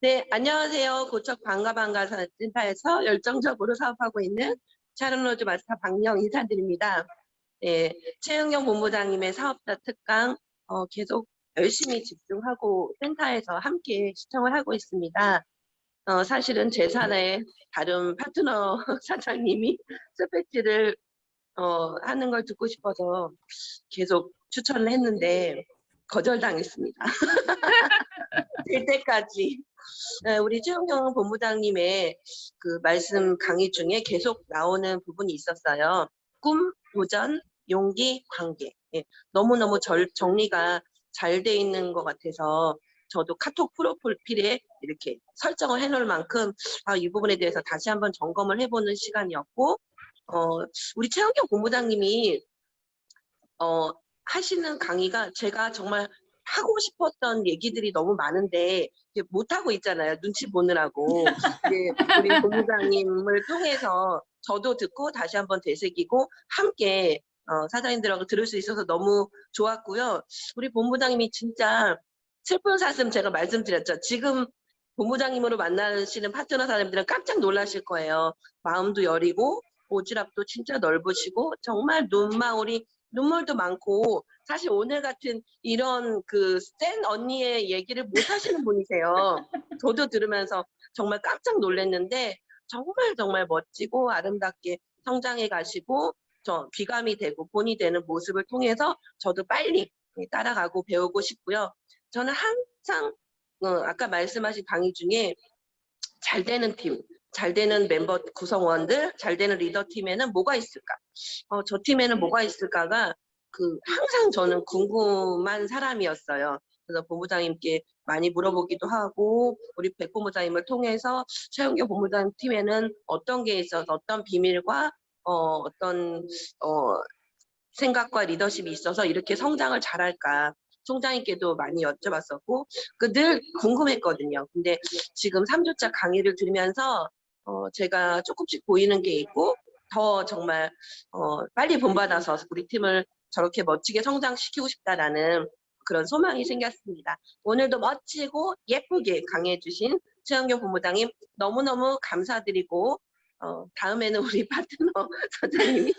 네, 안녕하세요. 고척 반가 센터에서 열정적으로 사업하고 있는 샤론로즈 마스터 박미영 인사드립니다. 네, 최은경 본부장님의 사업자 특강 계속 열심히 집중하고 센터에서 함께 시청을 하고 있습니다. 사실은 제 사내 다른 파트너 사장님이 스피치를 하는 걸 듣고 싶어서 계속 추천을 했는데 거절당했습니다. 될 때까지. 우리 최은경 본부장님의 그 말씀 강의 중에 계속 나오는 부분이 있었어요. 꿈, 도전, 용기, 관계. 예, 너무너무 정리가 잘 돼 있는 것 같아서 저도 카톡 프로필에 이렇게 설정을 해놓을 만큼 이 부분에 대해서 다시 한번 점검을 해보는 시간이었고 우리 최은경 본부장님이 하시는 강의가 제가 정말 하고 싶었던 얘기들이 너무 많은데 못하고 있잖아요. 눈치 보느라고. 우리 본부장님을 통해서 저도 듣고 다시 한번 되새기고 함께 사장님들하고 들을 수 있어서 너무 좋았고요. 우리 본부장님이 진짜 슬픈 사슴 제가 말씀드렸죠. 지금 본부장님으로 만나시는 파트너 사장님들은 깜짝 놀라실 거예요. 마음도 여리고 오지랖도 진짜 넓으시고 정말 눈망울이 눈물도 많고 사실 오늘 같은 이런 그 센 언니의 얘기를 못 하시는 분이세요. 저도 들으면서 정말 깜짝 놀랐는데 정말 정말 멋지고 아름답게 성장해 가시고 저 귀감이 되고 본이 되는 모습을 통해서 저도 빨리 따라가고 배우고 싶고요. 저는 항상 아까 말씀하신 강의 중에 잘 되는 팀, 잘 되는 멤버 구성원들, 잘 되는 리더 팀에는 뭐가 있을까? 저 팀에는 뭐가 있을까가 항상 저는 궁금한 사람이었어요. 그래서 본부장님께 많이 물어보기도 하고 우리 백 본부장님을 통해서 최은경 본부장 팀에는 어떤 게 있어서 어떤 비밀과 어떤 생각과 리더십이 있어서 이렇게 성장을 잘할까 총장님께도 많이 여쭤봤었고 늘 궁금했거든요. 근데 지금 3주차 강의를 들으면서 제가 조금씩 보이는 게 있고 더 정말 빨리 본받아서 우리 팀을 저렇게 멋지게 성장시키고 싶다라는 그런 소망이 생겼습니다. 오늘도 멋지고 예쁘게 강의해 주신 최은경 본부장님 너무너무 감사드리고 다음에는 우리 파트너 선장님이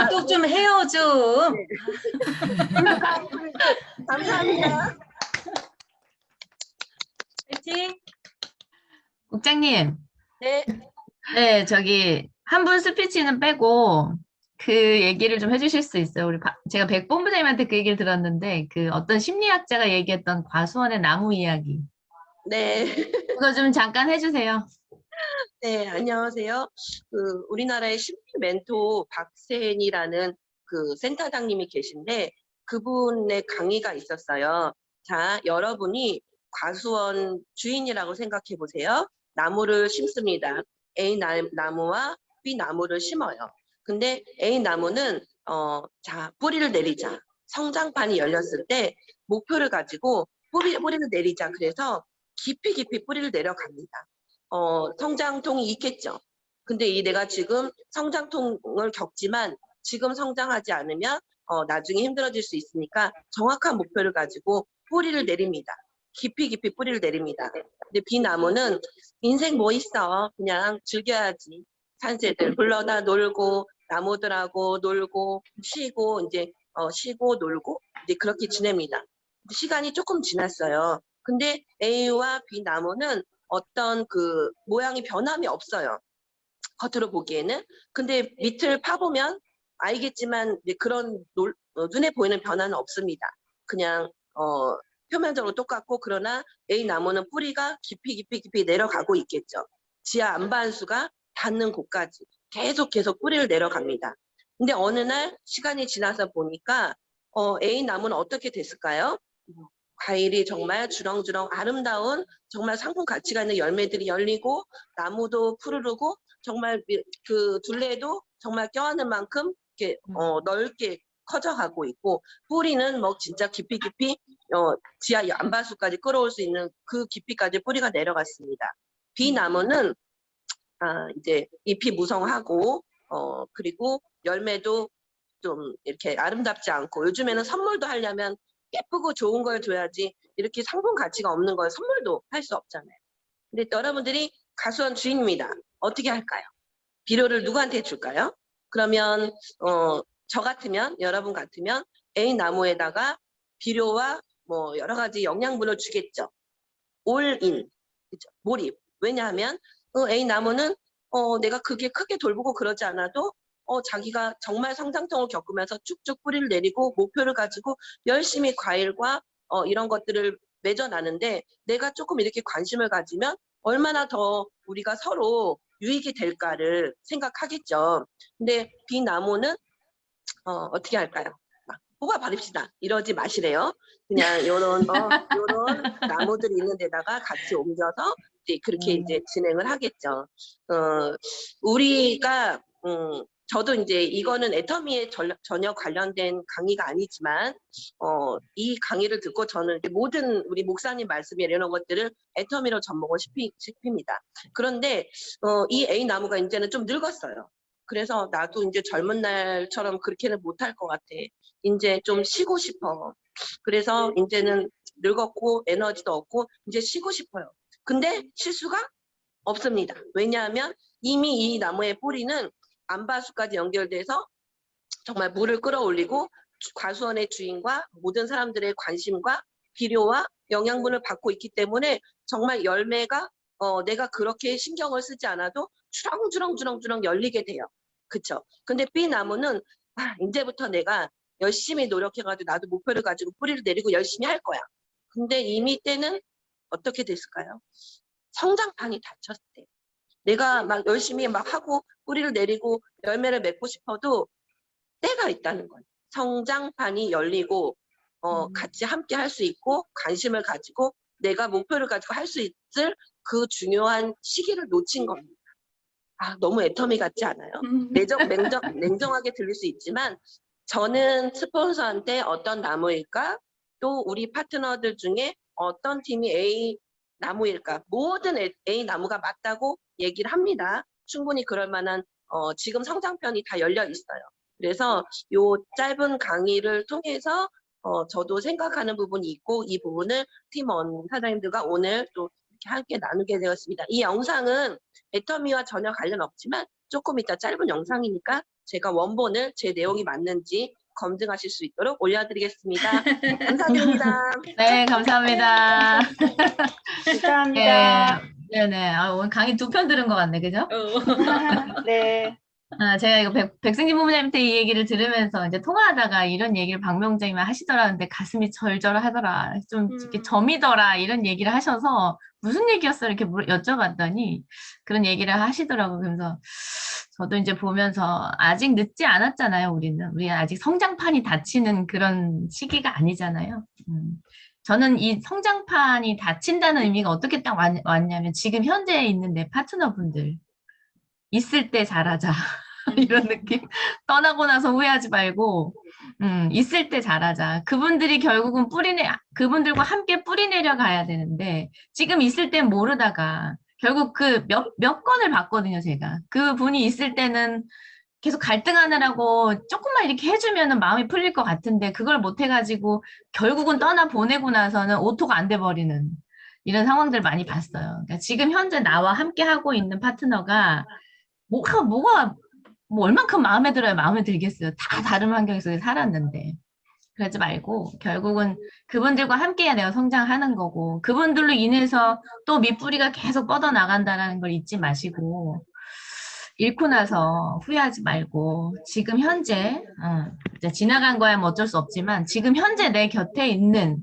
구독 좀 해요 좀.
감사합니다.
파이팅.
국장님,
네.
네, 저기 한 분 스피치는 빼고 그 얘기를 좀 해주실 수 있어요? 제가 백 본부장님한테 그 얘기를 들었는데 그 어떤 심리학자가 얘기했던 과수원의 나무 이야기.
네.
그거 좀 잠깐 해주세요.
네, 안녕하세요. 우리나라의 심리 멘토 박세인이라는 그 센터장님이 계신데 그분의 강의가 있었어요. 자, 여러분이 과수원 주인이라고 생각해 보세요. 나무를 심습니다. A 나무와 B 나무를 심어요. 근데 A 나무는 자, 뿌리를 내리자. 성장판이 열렸을 때 목표를 가지고 뿌리를 내리자. 그래서 깊이 깊이 뿌리를 내려갑니다. 성장통이 있겠죠. 근데 내가 지금 성장통을 겪지만 지금 성장하지 않으면 나중에 힘들어질 수 있으니까 정확한 목표를 가지고 뿌리를 내립니다. 깊이 깊이 뿌리를 내립니다. 근데 비나무는 인생 뭐 있어? 그냥 즐겨야지. 산새들 불러다 놀고 나무들하고 놀고 쉬고 이제 쉬고 놀고 이제 그렇게 지냅니다. 시간이 조금 지났어요. 근데 A와 B 나무는 어떤 그 모양이 변함이 없어요. 겉으로 보기에는. 근데 밑을 파보면 알겠지만 이제 그런 눈에 보이는 변화는 없습니다. 그냥 표면적으로 똑같고 그러나 A 나무는 뿌리가 깊이 깊이 깊이 내려가고 있겠죠. 지하 안반수가 닿는 곳까지 계속 뿌리를 내려갑니다. 근데 어느 날 시간이 지나서 보니까 A 나무는 어떻게 됐을까요? 과일이 정말 주렁주렁 아름다운 정말 상품 가치가 있는 열매들이 열리고 나무도 푸르르고 정말 그 둘레도 정말 껴안을 만큼 이렇게 넓게 커져가고 있고 뿌리는 뭐 진짜 깊이 지하 안바수까지 끌어올 수 있는 그 깊이까지 뿌리가 내려갔습니다. 비나무는 이제 잎이 무성하고 그리고 열매도 좀 이렇게 아름답지 않고 요즘에는 선물도 하려면 예쁘고 좋은 걸 줘야지 이렇게 상품 가치가 없는 걸 선물도 할 수 없잖아요. 근데 여러분들이 과수원 주인입니다. 어떻게 할까요? 비료를 누구한테 줄까요? 그러면 저 같으면 여러분 같으면 A 나무에다가 비료와 뭐 여러 가지 영양분을 주겠죠. 올인, 그렇죠? 몰입. 왜냐하면 A 나무는 내가 그게 크게 돌보고 그러지 않아도 자기가 정말 성장통을 겪으면서 쭉쭉 뿌리를 내리고 목표를 가지고 열심히 과일과 이런 것들을 맺어나는데 내가 조금 이렇게 관심을 가지면 얼마나 더 우리가 서로 유익이 될까를 생각하겠죠. 근데 비나무는 어떻게 할까요? 막 뽑아버립시다. 이러지 마시래요. 그냥 요런 나무들이 있는 데다가 같이 옮겨서 이제 그렇게 이제 진행을 하겠죠. 우리가 저도 이제 이거는 애터미에 전혀 관련된 강의가 아니지만 이 강의를 듣고 저는 이제 모든 우리 목사님 말씀이 이런 것들을 애터미로 접목을 시킵니다. 그런데 이 A 나무가 이제는 좀 늙었어요. 그래서 나도 이제 젊은 날처럼 그렇게는 못할 것 같아. 이제 좀 쉬고 싶어. 그래서 이제는 늙었고 에너지도 없고 이제 쉬고 싶어요. 근데 쉴 수가 없습니다. 왜냐하면 이미 이 나무의 뿌리는 암바수까지 연결돼서 정말 물을 끌어올리고 과수원의 주인과 모든 사람들의 관심과 비료와 영양분을 받고 있기 때문에 정말 열매가 내가 그렇게 신경을 쓰지 않아도 주렁주렁 열리게 돼요. 그쵸? 근데 B나무는 이제부터 내가 열심히 노력해가지고 나도 목표를 가지고 뿌리를 내리고 열심히 할 거야. 근데 이미 때는 어떻게 됐을까요? 성장판이 닫혔대. 내가 막 열심히 막 하고 뿌리를 내리고 열매를 맺고 싶어도 때가 있다는 거예요. 성장판이 열리고 같이 함께 할 수 있고 관심을 가지고 내가 목표를 가지고 할 수 있을 그 중요한 시기를 놓친 겁니다. 너무 애터미 같지 않아요? 냉정하게 들릴 수 있지만 저는 스폰서한테 어떤 나무일까? 또 우리 파트너들 중에 어떤 팀이 A 나무일까? 모든 A 나무가 맞다고 얘기를 합니다. 충분히 그럴 만한 지금 성장편이 다 열려 있어요. 그래서 요 짧은 강의를 통해서 저도 생각하는 부분이 있고 이 부분을 팀원 사장님들과 오늘 또 이렇게 함께 나누게 되었습니다. 이 영상은 애터미와 전혀 관련 없지만 조금 이따 짧은 영상이니까 제가 원본을 제 내용이 맞는지 검증하실 수 있도록 올려드리겠습니다. 감사드립니다.
네, 감사합니다.
감사합니다.
네네. 오늘 강의 2편 들은 것 같네, 그죠?
네.
제가 이거 백승진 부모님한테 이 얘기를 들으면서 이제 통화하다가 이런 얘기를 박명장님이 하시더라는데 가슴이 절절하더라. 좀 이렇게 점이더라. 이런 얘기를 하셔서 무슨 얘기였어? 이렇게 여쭤봤더니 그런 얘기를 하시더라고요. 그래서 저도 이제 보면서 아직 늦지 않았잖아요, 우리는. 우리 아직 성장판이 닫히는 그런 시기가 아니잖아요. 저는 이 성장판이 닫힌다는 의미가 어떻게 딱 왔냐면 지금 현재 있는 내 파트너분들 있을 때 잘하자. 이런 느낌. 떠나고 나서 후회하지 말고, 있을 때 잘하자. 그분들이 결국은 그분들과 함께 뿌리 내려가야 되는데, 지금 있을 땐 모르다가, 결국 그 몇 건을 봤거든요, 제가. 그 분이 있을 때는 계속 갈등하느라고 조금만 이렇게 해주면 마음이 풀릴 것 같은데, 그걸 못 해가지고, 결국은 떠나 보내고 나서는 오토가 안 돼버리는 이런 상황들 많이 봤어요. 그러니까 지금 현재 나와 함께 하고 있는 파트너가, 뭐가 뭐 얼만큼 마음에 들어야 마음에 들겠어요. 다 다른 환경 속에 살았는데. 그러지 말고 결국은 그분들과 함께해야 내가 성장하는 거고 그분들로 인해서 또 밑뿌리가 계속 뻗어나간다는 걸 잊지 마시고 잃고 나서 후회하지 말고 지금 현재 이제 지나간 거야 뭐 어쩔 수 없지만 지금 현재 내 곁에 있는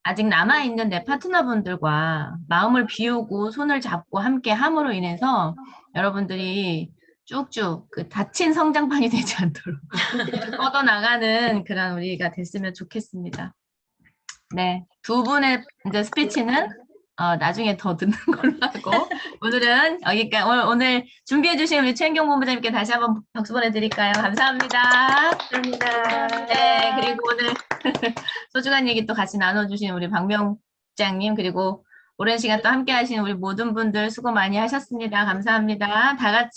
아직 남아있는 내 파트너분들과 마음을 비우고 손을 잡고 함께 함으로 인해서 여러분들이 쭉쭉 그 닫힌 성장판이 되지 않도록 뻗어나가는 그런 우리가 됐으면 좋겠습니다. 네, 2분의 이제 스피치는 나중에 더 듣는 걸로 하고 오늘은 여기까지 오늘 준비해주신 우리 최은경 본부장님께 다시 한번 박수 보내드릴까요? 감사합니다.
감사합니다.
네, 그리고 오늘 소중한 얘기 또 같이 나눠주신 우리 박명장님 그리고 오랜 시간 또 함께 하신 우리 모든 분들 수고 많이 하셨습니다. 감사합니다. 다 같이